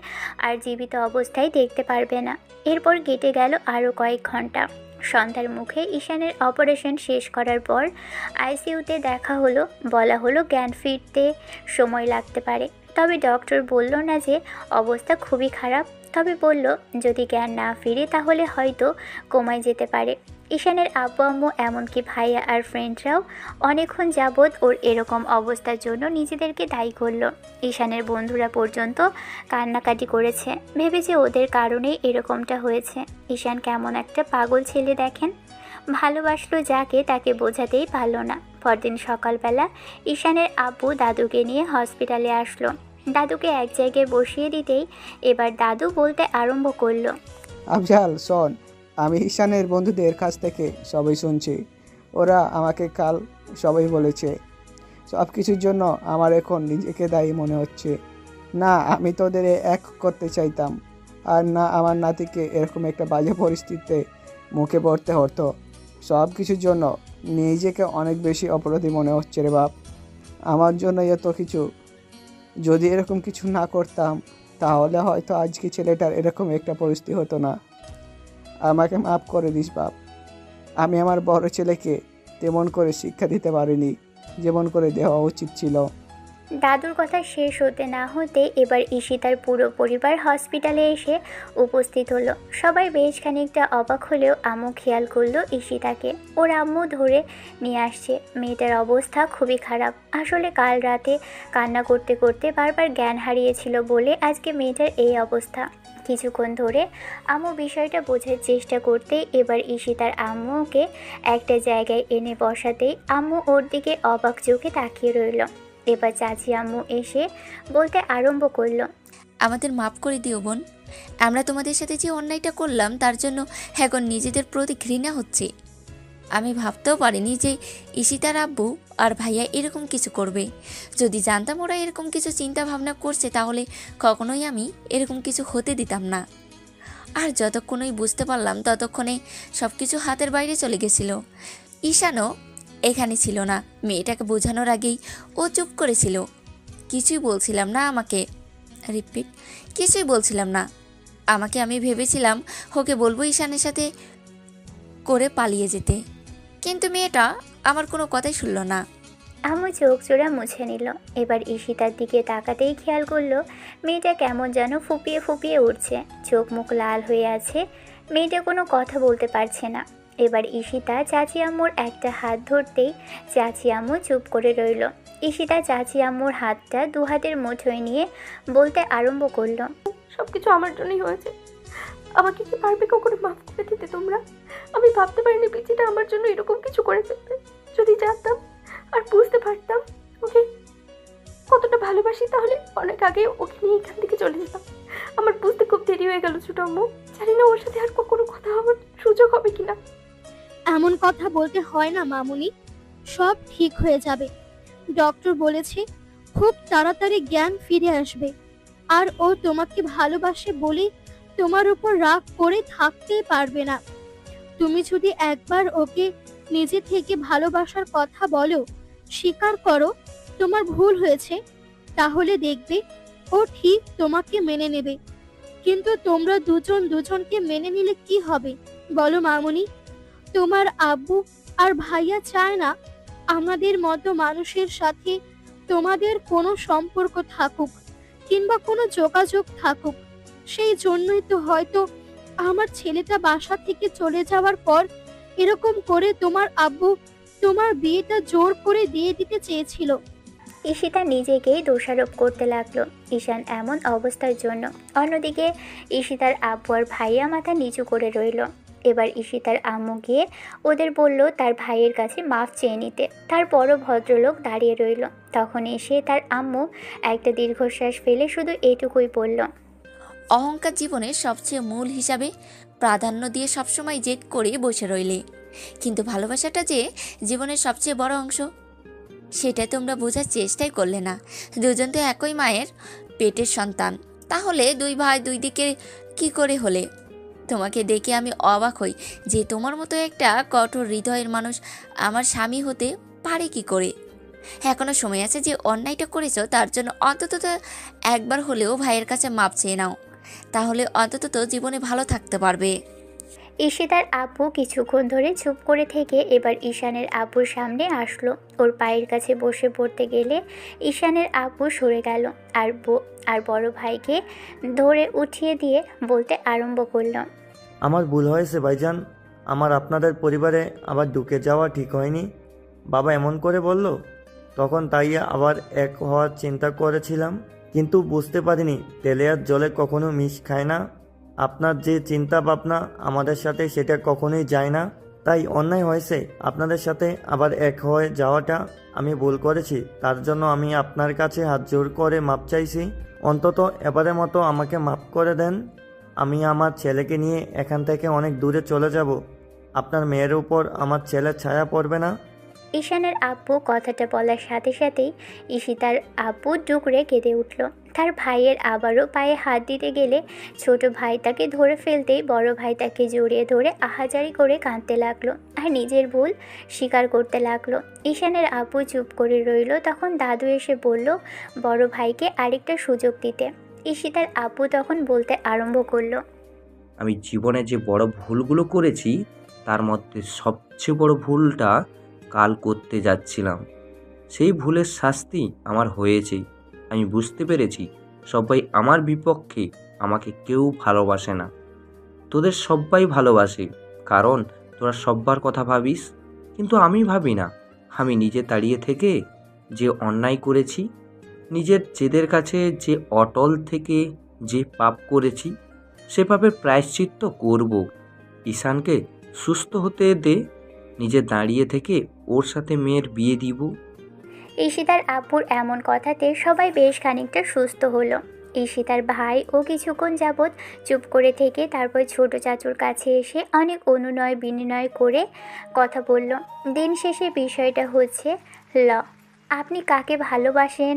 A: আর জীবিত অবস্থায় দেখতে পারবে না। এরপর কেটে গেল আরও কয়েক ঘন্টা। সন্ধ্যার মুখে ঈশানের অপারেশন শেষ করার পর আইসিইউতে দেখা হলো। বলা হলো জ্ঞান ফিরতে সময় লাগতে পারে। তবে ডক্টর বলল না যে অবস্থা খুবই খারাপ, তবে বলল যদি জ্ঞান না ফিরে তাহলে হয়তো কোমায় যেতে পারে। ঈশানের আব্বু আম্মু এমনকি ভাইয়া আর ফ্রেন্ডরাও অনেকক্ষণ যাবৎ ওর এরকম অবস্থার জন্য নিজেদেরকে দায়ী করলো। ঈশানের বন্ধুরা পর্যন্ত কান্নাকাটি করেছে, ভেবেছে ওদের কারণেই এরকমটা হয়েছে। ঈশান কেমন একটা পাগল ছেলে দেখেন, ভালোবাসলো যাকে তাকে বোঝাতেই পারল না। পরদিন সকালবেলা ঈশানের আব্বু দাদুকে নিয়ে হসপিটালে আসলো। দাদুকে এক জায়গায় বসিয়ে দিতেই এবার দাদু বলতে আরম্ভ করলো,
D: আফজাল শোন, আমি ঈশানের বন্ধুদের কাছ থেকে সবই শুনছি। ওরা আমাকে কাল সবই বলেছে। সব কিছুর জন্য আমার এখন নিজেকে দায়ী মনে হচ্ছে। না আমি তোদের এক করতে চাইতাম, আর না আমার নাতিকে এরকম একটা বাজে পরিস্থিতিতে মুখে পড়তে হতো। সব কিছুর জন্য নিজেকে অনেক বেশি অপরাধী মনে হচ্ছে রে বাপ। আমার জন্য এত কিছু, যদি এরকম কিছু না করতাম তাহলে হয়তো আজকে ছেলেটার এরকম একটা পরিস্থিতি হতো না। আমাকে মাফ করে দিস বাপ। আমি আমার বড় ছেলেকে তেমন করে শিক্ষা দিতে পারিনি যেমন করে দেওয়া উচিত ছিল।
A: দাদুর কথা শেষ হতে না হতে এবার ঈশিতার পুরো পরিবার হসপিটালে এসে উপস্থিত হলো। সবাই বেশ খানিকটা অবাক হলেও আম্মু খেয়াল করলো ঈশিতাকে। ওর আম্মু ধরে নিয়ে আসছে। মেয়েটার অবস্থা খুবই খারাপ। আসলে কাল রাতে কান্না করতে করতে বারবার জ্ঞান হারিয়েছিল বলে আজকে মেয়েটার এই অবস্থা। কিছুক্ষণ ধরে আম্মু বিষয়টা বোঝার চেষ্টা করতেই এবার ঈশিতার আম্মুকে একটা জায়গায় এনে বসাতেই আম্মু ওর দিকে অবাক চোখে তাকিয়ে রইল। এবার চাচি আম্মু এসে বলতে আরম্ভ করলো,
E: আমাদের মাফ করে দিও বোন, আমরা তোমাদের সাথে যে অন্যায়টা করলাম তার জন্য এখন নিজেদের প্রতি ঘৃণা হচ্ছে। আমি ভাবতেও পারিনি যে ঈশিতার আব্বু আর ভাইয়া এরকম কিছু করবে। যদি জানতাম ওরা এরকম কিছু চিন্তা ভাবনা করছে তাহলে কখনোই আমি এরকম কিছু হতে দিতাম না। আর যতক্ষণই বুঝতে পারলাম ততক্ষণে সব কিছু হাতের বাইরে চলে গেছিল। ঈশানও এখানে ছিল না। মেয়েটাকে বোঝানোর আগেই ও চুপ করেছিল। কিছুই বলছিলাম না আমাকে, রিপিট, কিছুই বলছিলাম না আমাকে। আমি ভেবেছিলাম ওকে বলবো ঈশানের সাথে করে পালিয়ে যেতে, কিন্তু মেয়েটা আমার কোনো কথাই শুনল না।
A: আম্মু চোখ জোড়া মুছে নিল। এবার ঈশিতার দিকে তাকাতেই খেয়াল করলো মেয়েটা কেমন যেন ফুপিয়ে ফুপিয়ে উঠছে, চোখ মুখ লাল হয়ে আছে। মেয়েটা কোনো কথা বলতে পারছে না। এবার ঈশিতা চাচি আম্মুর একটা হাত ধরতেই চাচি আম্মু চুপ করে রইল। ঈশিতা চাচি আম্মুর হাতটা দু হাতের মুঠোয় নিয়ে বলতে আরম্ভ করলো,
C: সবকিছু আমার জন্যই হয়েছে। আমাকে কি পারবে কখনো মাফ করে দিতে তোমরা? আমি ভাবতে পারিনি পিচিটা আমার জন্য এরকম কিছু করে ফেলবে। যদি জানতাম আর বুঝতে পারতাম ওকে কতটা ভালোবাসি তাহলে অনেক আগে ওকে নিয়ে এখান থেকে চলে যেতাম। আমার বুঝতে খুব দেরি হয়ে গেল ছোট আম্মু। জানি না ওর সাথে আর কখনো কথা হওয়ার সুযোগ হবে কিনা।
J: এমন কথা বলতে হয় না মামুনি, সব ঠিক হয়ে যাবে। ডক্টর বলেছে খুব তাড়াতাড়ি জ্ঞান ফিরে আসবে। আর ও তোমাকে ভালোবাসে বলে তোমার উপর রাগ করে থাকতে পারবে না। তুমি যদি একবার ওকে নিজে থেকে ভালোবাসার কথা বলো, স্বীকার করো তোমার ভুল হয়েছে, তাহলে দেখবে ও ঠিক তোমাকে মেনে নেবে। কিন্তু তোমরা দুজন দুজনকে মেনে নিলে কি হবে বলো মামুনি? তোমার আব্বু আর ভাইয়া চায় না আমাদের মতো মানুষের সাথে তোমাদের কোনো সম্পর্ক থাকুক কিংবা কোনো যোগাযোগ থাকুক। সেই জন্যই তো হয়তো আমার ছেলেটা বাসা থেকে চলে যাওয়ার পর এরকম করে তোমার আব্বু তোমার বিয়েটা জোর করে দিয়ে দিতে চেয়েছিল।
A: ঈশিতা নিজেকেই দোষারোপ করতে লাগলো ঈশান এমন অবস্থার জন্য। অন্যদিকে ঈশিতার আব্বু আর ভাইয়া মাথা নিচু করে রইল। এবার ঈশিতার আম্মু গিয়ে ওদের বলল তার ভাইয়ের কাছে মাফ চেয়ে নিতে। তারপরও ভদ্রলোক দাঁড়িয়ে রইল। তখন এসে তার আম্মু একটা দীর্ঘশ্বাস ফেলে শুধু এটুকুই বলল,
E: অহংকার জীবনের সবচেয়ে মূল হিসাবে প্রাধান্য দিয়ে সবসময় জেদ করে বসে রইলে, কিন্তু ভালোবাসাটা যে জীবনের সবচেয়ে বড় অংশ সেটা তোমরা বোঝার চেষ্টাই করলে না। দুজন তো একই মায়ের পেটের সন্তান, তাহলে দুই ভাই দুই দিকে কি করে হলে? তোমাকে দেখে আমি অবাক হই যে তোমার মতো একটা কঠোর হৃদয়ের মানুষ আমার স্বামী হতে পারে কি করে। এখনো সময় আছে, যে অন্যায়টা করেছো তার জন্য অন্তত একবার হলেও ভাইয়ের কাছে মাপ চেয়ে নাও, তাহলে অন্তত জীবনে ভালো থাকতে পারবে।
A: ঈশিতার আব্বু কিছুক্ষণ ধরে চুপ করে থেকে এবার ঈশানের আব্বুর সামনে আসলো। ওর পায়ের কাছে বসে পড়তে গেলে ঈশানের আব্বু সরে গেল আর বড় ভাইকে ধরে উঠিয়ে দিয়ে বলতে আরম্ভ করলো,
K: আমার ভুল হয়েছে ভাইজান, আমার আপনাদের পরিবারে আবার ঢুকে যাওয়া ঠিক হয়নি। বাবা এমন করে বলল, তখন তাই আবার এক হওয়ার চিন্তা করেছিলাম, কিন্তু বুঝতে পারিনি তেলে আর জলে কখনো মিশ খায় না। আপনার যে চিন্তা ভাবনা আমাদের সাথে সেটা কখনোই যায় না, তাই অন্যায় হয়েছে আপনাদের সাথে আবার এক হয়ে যাওয়াটা। আমি ভুল করেছি, তার জন্য আমি আপনার কাছে হাত জোর করে মাপ চাইছি। অন্তত এবারের মতো আমাকে মাপ করে দেন। আমি আমার ছেলেকে নিয়ে এখান থেকে অনেক দূরে চলে যাব। আপনার মেয়ের উপর আমার ছেলের ছায়া পড়বে না।
A: ঈশানের আব্বু কথাটা বলার সাথে সাথেই ঈশিতার আব্বু ডুকরে কেঁদে উঠল। তার ভাইয়ের আবারও পায়ে হাত দিতে গেলে ছোট ভাই তাকে ধরে ফেলতেই বড় ভাই তাকে জড়িয়ে ধরে আহাজারি করে কাঁদতে লাগলো আর নিজের ভুল স্বীকার করতে লাগলো। ঈশানের আব্বু চুপ করে রইল। তখন দাদু এসে বলল বড় ভাইকে আরেকটা সুযোগ দিতে। ঈশিতার আব্বু তখন বলতে আরম্ভ করলো,
I: আমি জীবনে যে বড় ভুলগুলো করেছি তার মধ্যে সবচেয়ে বড় ভুলটা কাল করতে যাচ্ছিলাম। সেই ভুলের শাস্তি আমার হয়েছে। আমি বুঝতে পেরেছি সবাই আমার বিপক্ষে, আমাকে কেউ ভালোবাসে না। তোদের সবাই ভালোবাসে কারণ তোরা সব্বার কথা ভাবিস, কিন্তু আমি ভাবি না। আমি নিজে দাঁড়িয়ে থেকে যে অন্যায় করেছি, নিজের জেদের কাছে যে অটল থেকে যে পাপ করেছি, সে পাপের প্রায়শ্চিত্ত করব। ঈশানকে সুস্থ হতে দে, নিজে দাঁড়িয়ে থেকে ওর সাথে মেয়ের বিয়ে দিব।
A: ঈশিতার আব্বুর এমন কথাতে সবাই বেশ খানিকটা সুস্থ হলো। ঈশিতার ভাই ও কিছুক্ষণ যাবৎ চুপ করে থেকে তারপর ছোট চাচুর কাছে এসে অনেক অনুনয় বিনিময় করে কথা বলল। দিন শেষে বিষয়টা হচ্ছে আপনি কাকে ভালোবাসেন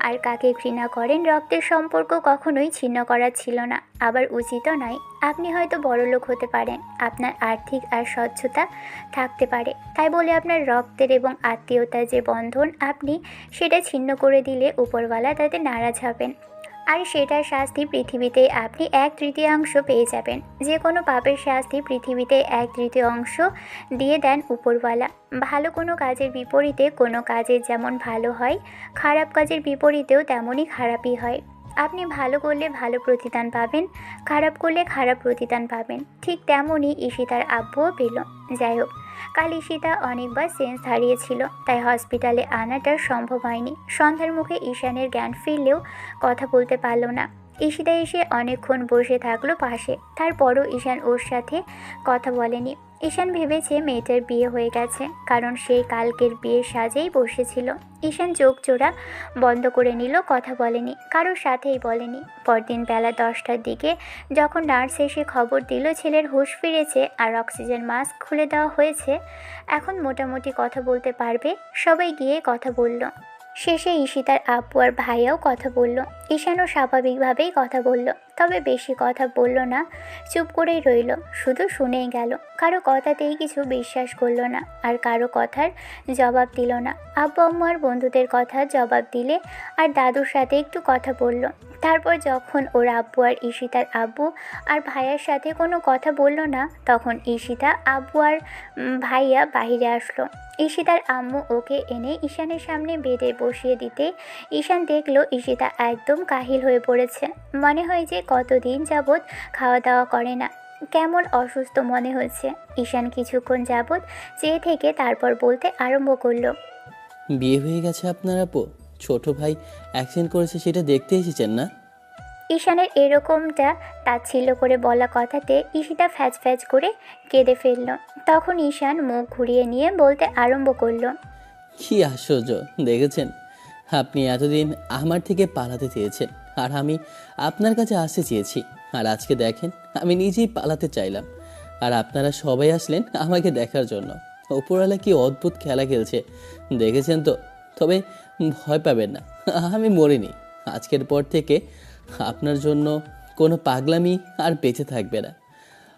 A: আর কাকে ঘৃণা করেন, রক্তের সম্পর্ক কখনোই ছিন্ন করা ছিল না, আবার উচিতও নয়। আপনি হয়তো বড়লোক হতে পারেন, আপনার আর্থিক আর স্বচ্ছতা থাকতে পারে, তাই বলে আপনার রক্তের এবং আত্মীয়তার যে বন্ধন আপনি সেটা ছিন্ন করে দিলে উপরওয়ালা তাতে নারাজ হবেন, আর সেটার শাস্তি পৃথিবীতে আপনি 1/3 পেয়ে যাবেন। যে কোনো পাপের শাস্তি পৃথিবীতে 1/3 দিয়ে দেন উপরওয়ালা। ভালো কোনো কাজের বিপরীতে কোনো কাজের যেমন ভালো হয়, খারাপ কাজের বিপরীতেও তেমনই খারাপই হয়। আপনি ভালো করলে ভালো প্রতিদান পাবেন, খারাপ করলে খারাপ প্রতিদান পাবেন। ঠিক তেমনই ঈশিতার আব্বুও পেল। যাই হোক, কাল ঈশিতা অনেকবার সেন্স হারিয়েছিল, তাই হসপিটালে আনাটা সম্ভব হয়নি। সন্ধ্যার মুখে ঈশানের জ্ঞান ফিরলেও কথা বলতে পারল না। ঈশিতা এসে অনেকক্ষণ বসে থাকলো পাশে, তারপরও ঈশান ওর সাথে কথা বলেনি। ঈশান ভেবেছে মেয়েটার বিয়ে হয়ে গেছে, কারণ সেই কালকের বিয়ের সাজেই বসেছিল। ঈশান চোখ জোড়া বন্ধ করে নিল, কথা বলেনি, কারোর সাথেই বলেনি। পরদিন বেলা 10টার দিকে যখন নার্স এসে খবর দিল ছেলের হুঁশ ফিরেছে আর অক্সিজেন মাস্ক খুলে দেওয়া হয়েছে, এখন মোটামুটি কথা বলতে পারবে, সবাই গিয়ে কথা বলল। শেষে ঈশিতার আব্বু আর ভাইয়াও কথা বলল। ঈশানও স্বাভাবিকভাবেই কথা বলল, তবে বেশি কথা বলল না, চুপ করেই রইল, শুধু শুনেই গেল। কারো কথাতেই কিছু বিশ্বাস করলো না আর কারো কথার জবাব দিল না। আব্বু আম্মু আর বন্ধুদের কথার জবাব দিলে আর দাদুর সাথে একটু কথা বলল। তারপর যখন ওর আব্বু আর ঈশিতার আব্বু আর ভাইয়ার সাথে কোনো কথা বলল না, তখন ঈশিতা আব্বু আর ভাইয়া বাইরে আসলো। ঈশিতার আম্মু ওকে এনে ঈশানের সামনে বেডে বসিয়ে দিতে ঈশান দেখলো ঈশিতা একদম কাহিল হয়ে পড়েছে। মনে হয় যে কতদিন যাবৎ খাওয়া দাওয়া করে না, কেমন অসুস্থ মনে হচ্ছে। ঈশান কিছুক্ষণ যাবৎ চেয়ে থেকে তারপর বলতে আরম্ভ করলো,
B: বিয়ে হয়ে গেছে আপনার আপু? ছোট ভাই অ্যাক্সিডেন্ট করেছে সেটা দেখতে এসেছেন না?
A: ঈশানের এরকমটা তাচ্ছিল্য করে বলা কথাতে ঈশিতা ফ্যাচ ফ্যাচ করে কেঁদে ফেলল। তখন ঈশান মুখ ঘুরিয়ে নিয়ে বলতে আরম্ভ করলো,
B: কি আশ্চর্য দেখেছেন, আপনি এতদিন আমার থেকে পালাতে চেয়েছেন আর আমি আপনার কাছে আসতে চেয়েছি, আর আজকে দেখেন আমি নিজেই পালাতে চাইলাম আর আপনারা সবাই আসলেন আমাকে দেখার জন্য। ওপরওয়ালা কি অদ্ভুত খেলা খেলছে দেখেছেন তো। তবে ভয় পাবেন না, আমি মরিনি। আজকের পর থেকে আপনার জন্য কোনো পাগলামি আর বেঁচে থাকবে না।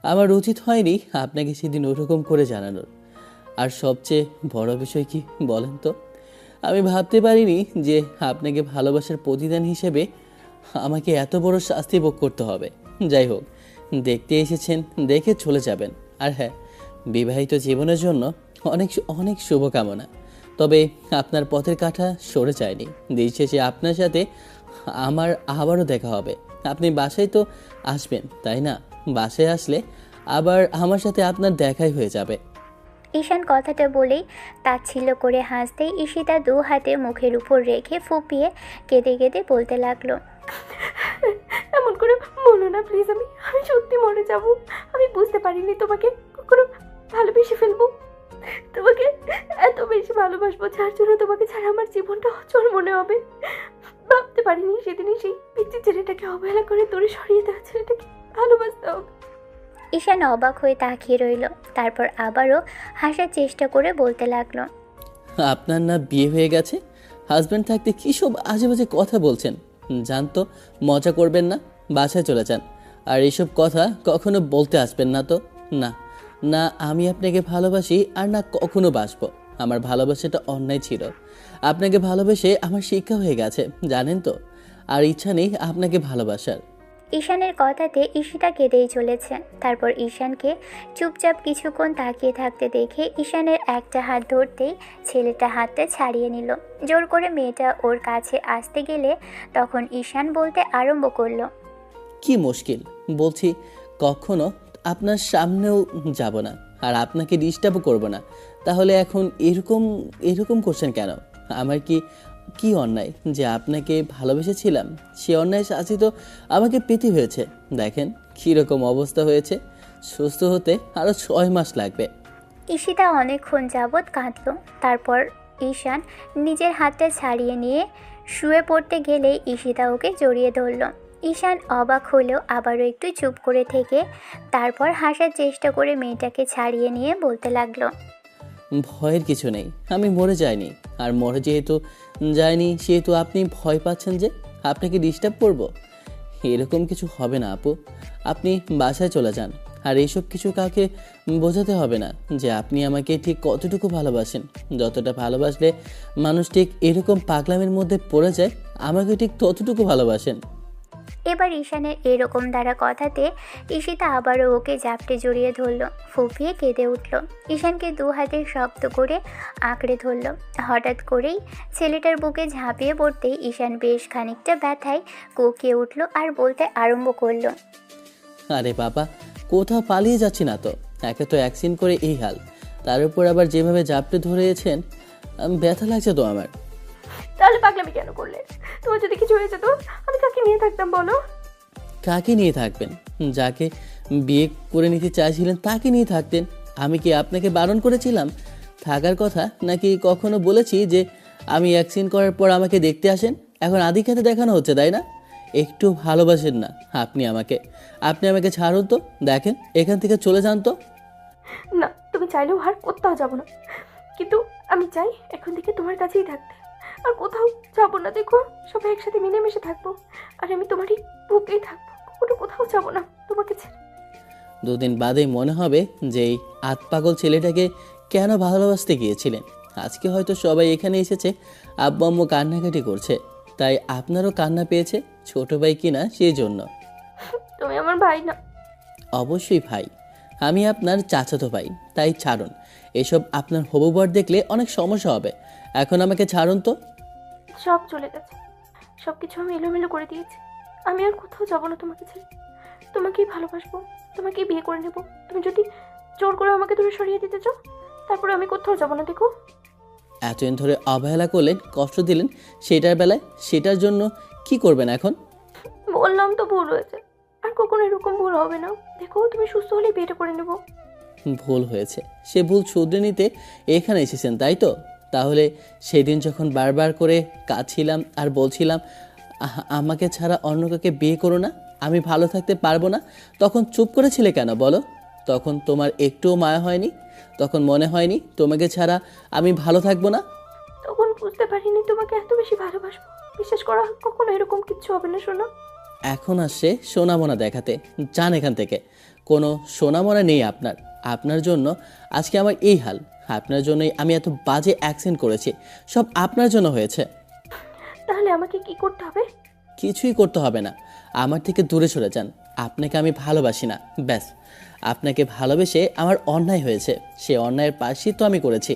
B: আমার উচিত হয়নি আপনাকে সেদিন ওরকম করে জানানোর। আর সবচেয়ে বড় বিষয় কি বলেন তো, আমি ভাবতে পারিনি যে আপনাকে ভালোবাসার প্রতিদান হিসেবে আমাকে এত বড় শাস্তি ভোগ করতে হবে। যাই হোক, দেখতে এসেছেন, দেখে চলে যাবেন, আর হ্যাঁ, বিবাহিত জীবনের জন্য অনেক অনেক শুভকামনা। তবে আপনার পথের কাঁটা সরে যায়নি। দিন শেষে আপনার সাথে আমার আবারও দেখা হবে। আপনি বাসায় তো আসবেন, তাই না? বাসায় আসলে আবার আমার সাথে আপনার দেখাই হয়ে যাবে।
A: ঈশান কথাটা বলেই তাচ্ছিল্য করে হাসতেই ঈশিতা 2 হাতে মুখের উপর রেখে ফুপিয়ে কেঁদে কেঁদে বলতে লাগলো,
C: এমন করে বলো না প্লিজ, আমি আমি সত্যি মরে যাব। আমি বুঝতে পারিনি তোমাকে কখনো ভালোবেসে ফেলবো, তোমাকে এত বেশি ভালোবাসবো, যার জন্য তোমাকে ছাড়া আমার জীবনটা অচল মনে হবে। ভাবতে পারিনি সেদিনই সেই পিচ্ছি ছেলেটাকে অবহেলা করে দূরে সরিয়ে দেওয়া ছেলেটাকে ভালোবাসতে হবে।
A: ঈশান অবাক হয়ে তাকিয়ে রইল, তারপর আবারও হাসার চেষ্টা করে বলতে লাগলো,
B: আপনার না বিয়ে হয়ে গেছে? হাজব্যান্ড থাকতে কী সব আজে বাজে কথা বলছেন? জানতো মজা করবেন না, বাসায় চলে যান। আর এসব কথা কখনো বলতে আসবেন না তো। না না, আমি আপনাকে ভালোবাসি আর না কখনো বাসবো। আমার ভালোবাসাটা অন্যায় ছিল। আপনাকে ভালোবেসে আমার শিক্ষা হয়ে গেছে, জানেন তো। আর ইচ্ছা নেই আপনাকে ভালোবাসার।
A: ঈশানের কথাতে ঈশিতা কেঁদেই চলেছে। তারপর ঈশানকে চুপচাপ কিছুক্ষণ তাকিয়ে থাকতে দেখে ঈশানের একটা হাত ধরতেই ছেলেটা হাতটা ছাড়িয়ে নিল। জোর করে মেয়েটা ওর কাছে আসতে গেলে তখন ঈশান বলতে আরম্ভ করলো,
B: কি মুশকিল বলছি, কখনো আপনার সামনেও যাব না আর আপনাকে ডিস্টার্বও করব না। তাহলে এখন এরকম এরকম করছেন কেন? আমার কি অন্যায় যে আপনাকে ভালোবেসেছিলাম? সে অন্যায় শাস্তি তো আমাকে পেতে হয়েছে। দেখেন কীরকম অবস্থা হয়েছে। সুস্থ হতে আরও 6 মাস লাগবে।
A: ঈশিতা অনেকক্ষণ যাবৎ কাঁদল। তারপর ঈশান নিজের হাতটা ছাড়িয়ে নিয়ে শুয়ে পড়তে গেলেই ঈশিতা ওকে জড়িয়ে ধরল। ঈশান অবাক হলেও আবারও একটু চুপ করে থেকে তারপর হাসার চেষ্টা করে মেয়েটাকে ছাড়িয়ে নিয়ে বলতে লাগলো,
B: ভয়ের কিছু নেই, আমি মরে যাইনি। আর মরে যেহেতু যায়নি সেহেতু আপনি ভয় পাচ্ছেন যে আপনাকে ডিস্টার্ব করব। এরকম কিছু হবে না আপু, আপনি বাসায় চলে যান। আর এইসব কিছু কাউকে বোঝাতে হবে না যে আপনি আমাকে ঠিক কতটুকু ভালোবাসেন। যতটা ভালোবাসলে মানুষ ঠিক এরকম পাগলামের মধ্যে পড়ে যায়, আমাকে ঠিক ততটুকু ভালোবাসেন।
A: এবার ঈশানের এরকম দ্বারা কথাতে ঈশিতা আবারও ওকে জাপটে জড়িয়ে ধরল, ফুঁপিয়ে কেঁদে উঠল। ঈশানকে 2 হাতে শক্ত করে আঁকড়ে ধরল। হঠাৎ করেই ছেলেটার বুকে ঝাঁপিয়ে পড়তেই ঈশান বেশ খানিকটা ব্যথায় কোকিয়ে উঠল আর বলতে আরম্ভ করলো,
B: আরে বাবা, কোথাও পালিয়ে যাচ্ছি না তো। একে তো অ্যাক্সিডেন্ট করে এই হাল, তার উপর আবার যেভাবে জাপটে ধরেছেন, ব্যথা লাগছে তো আমার।
C: তাহলে পাগলামি কেন করলে? তোমার যদি কিছু হয়ে যেত আমি কাকে নিয়ে থাকতাম বলো?
B: কাকে নিয়ে থাকবেন? যাকে বিয়ে করে নিতে চাইছিলেন তাকে নিয়ে থাকতেন। আমি কি আপনাকে বারণ করেছিলাম থাকার কথা? নাকি কখনো বলেছি যে আমি অ্যাক্সিডেন্ট করার পর আমাকে দেখতে আসেন? এখন আধিক্যতা দেখানো হচ্ছে, তাই না? একটু ভালোবাসেন না আপনি আমাকে ছাড়ুন তো। দেখেন এখান থেকে চলে যান তো।
C: না, তুমি চাইলেও আর কোথাও যাবো না, কিন্তু আমি চাই এখন থেকে তোমার কাছেই থাকতে। আর কোথাও যাবো না, দেখো সবাই একসাথে মিলেমিশে থাকবো। আর আমি তোমারই বুকেই থাকবো, কোথাও যাবো না তোমাকে ছেড়ে।
B: 2 দিন বাদেই মনে হবে যে এই আতপাগল ছেলেটাকে কেন ভালোবাসতে গিয়েছিলেন। আজকে হয়তো সবাই এখানে এসেছে, আব্বু আম্মু কান্নাকাটি করছে, তাই আপনারও কান্না পেয়েছে। ছোট ভাই কিনা সেই জন্য।
C: তুমি আমার ভাই না।
B: অবশ্যই ভাই, আমি আপনার চাচাতো ভাই। তাই ছাড়ুন এসব। আপনার হবু বর দেখলে অনেক সমস্যা হবে। এখন আমাকে ছাড়ুন তো।
C: সব চলে গেছে, সব কিছু আমি এলোমেলো করে দিয়েছি। আমি আর কোথাও যাবো না তোমাকে ছেড়ে। তোমাকেই ভালোবাসবো, তোমাকেই বিয়ে করে নেবো। তুমি যদি জোর করে আমাকে দূরে সরিয়ে দিতে চাও, তারপরে আমি কোথাও যাবো না। দেখো
B: এতদিন ধরে অবহেলা করলেন, কষ্ট দিলেন, সেটার বেলায় সেটার জন্য কি করবেন এখন?
C: বললাম তো ভুল হয়েছে, আর কখনো এরকম ভুল হবে না। দেখো তুমি সুস্থ হলে বিয়েটা করে নেবো।
B: ভুল হয়েছে, সে ভুল শুধরে নিতে এখানে এসেছেন, তাই তো? তাহলে সেদিন যখন বারবার করে কাঁদছিলাম আর বলছিলাম আমাকে ছাড়া অন্য কাউকে বিয়ে করো না, আমি ভালো থাকতে পারবো না, তখন চুপ করেছিলে কেন বলো? তখন তোমার একটুও মায়া হয়নি? তখন মনে হয়নি তোমাকে ছাড়া আমি ভালো থাকবো না?
C: তখন বুঝতে পারিনি তোমাকে এত বেশি ভালোবাসবো। বিশ্বাস করা কখনো এরকম কিচ্ছু হবে না শোনো।
B: এখন আসছে সোনামোনা দেখাতে। যান এখান থেকে। কোনো সোনামোনা নেই আপনার জন্য আজকে আমার এই হাল। আপনার জন্যই আমি এত বাজে অ্যাক্সিডেন্ট করেছি। সব আপনার জন্য হয়েছে।
C: তাহলে আমাকে কি করতে হবে?
B: কিছুই করতে হবে না, আমার থেকে দূরে সরে যান। আপনাকে আমি ভালোবাসি না, ব্যাস। আপনাকে ভালোবেসে আমার অন্যায় হয়েছে, সে অন্যায়ের পাশই তো আমি করেছি।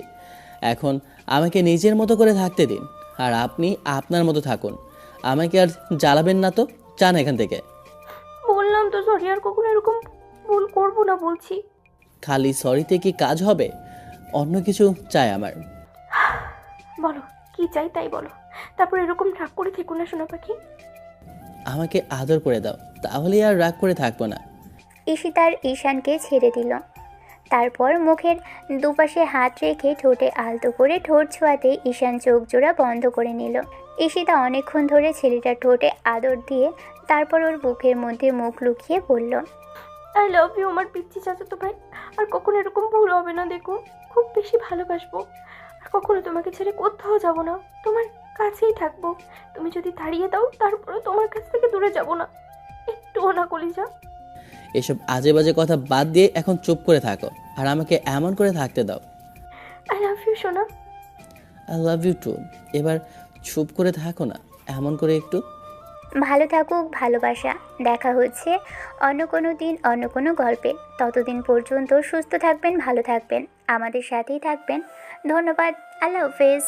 B: এখন আমাকে নিজের মতো করে থাকতে দিন, আর আপনি আপনার মতো থাকুন। আমাকে আর জ্বালাবেন না তো, চান এখান থেকে।
C: বললাম তো সরি, আর কখনো এরকম ভুল করবো না বলছি।
B: খালি সরিতে কি কাজ হবে? অন্য কিছু চাই আমার।
C: বলো কি চাই তাই বলো, তারপর এরকম রাগ করে থেকো না সোনা পাখি।
B: আমাকে আদর করে দাও, তাহলেই আর রাগ করে থাকবো না।
A: ঈশিতার ঈশানকে ছেড়ে দিল। তারপর মুখের দুপাশে হাত রেখে ঠোঁটে আলতো করে ঠোঁট ছোঁয়াতে ঈশান চোখ জোড়া বন্ধ করে নিল। ঈশিতা অনেকক্ষণ ধরে ছেলেটার ঠোঁটে আদর দিয়ে তারপর ওর বুকের মধ্যে মুখ লুকিয়ে বলল,
C: আই লাভ ইউ আমার পিচ্চি চাচাতো ভাই। আর কখনো এরকম ভুল হবে না, দেখো খুব বেশি ভালোবাসবো। আর কখনো তোমাকে ছেড়ে কোথাও যাব না, তোমার কাছেই থাকবো। তুমি যদি তাড়িয়ে দাও তারপরে তোমার কাছ থেকে দূরে যাব না, একটুও না কলিজা।
B: এসব আজে বাজে কথা বাদ দিয়ে এখন চুপ করে থাকো, আর আমাকে এমন করে থাকতে দাও।
C: আই লাভ ইউ সোনা।
B: I love you too. এবার চুপ করে থাকো না, এমন করে একটু।
A: ভালো থাকুক ভালোবাসা। দেখা হচ্ছে অন্য কোনো দিন অন্য কোনো গল্পে। ততদিন পর্যন্ত সুস্থ থাকবেন, ভালো থাকবেন, আমাদের সাথেই থাকবেন। ধন্যবাদ। আল্লাহ হাফেজ।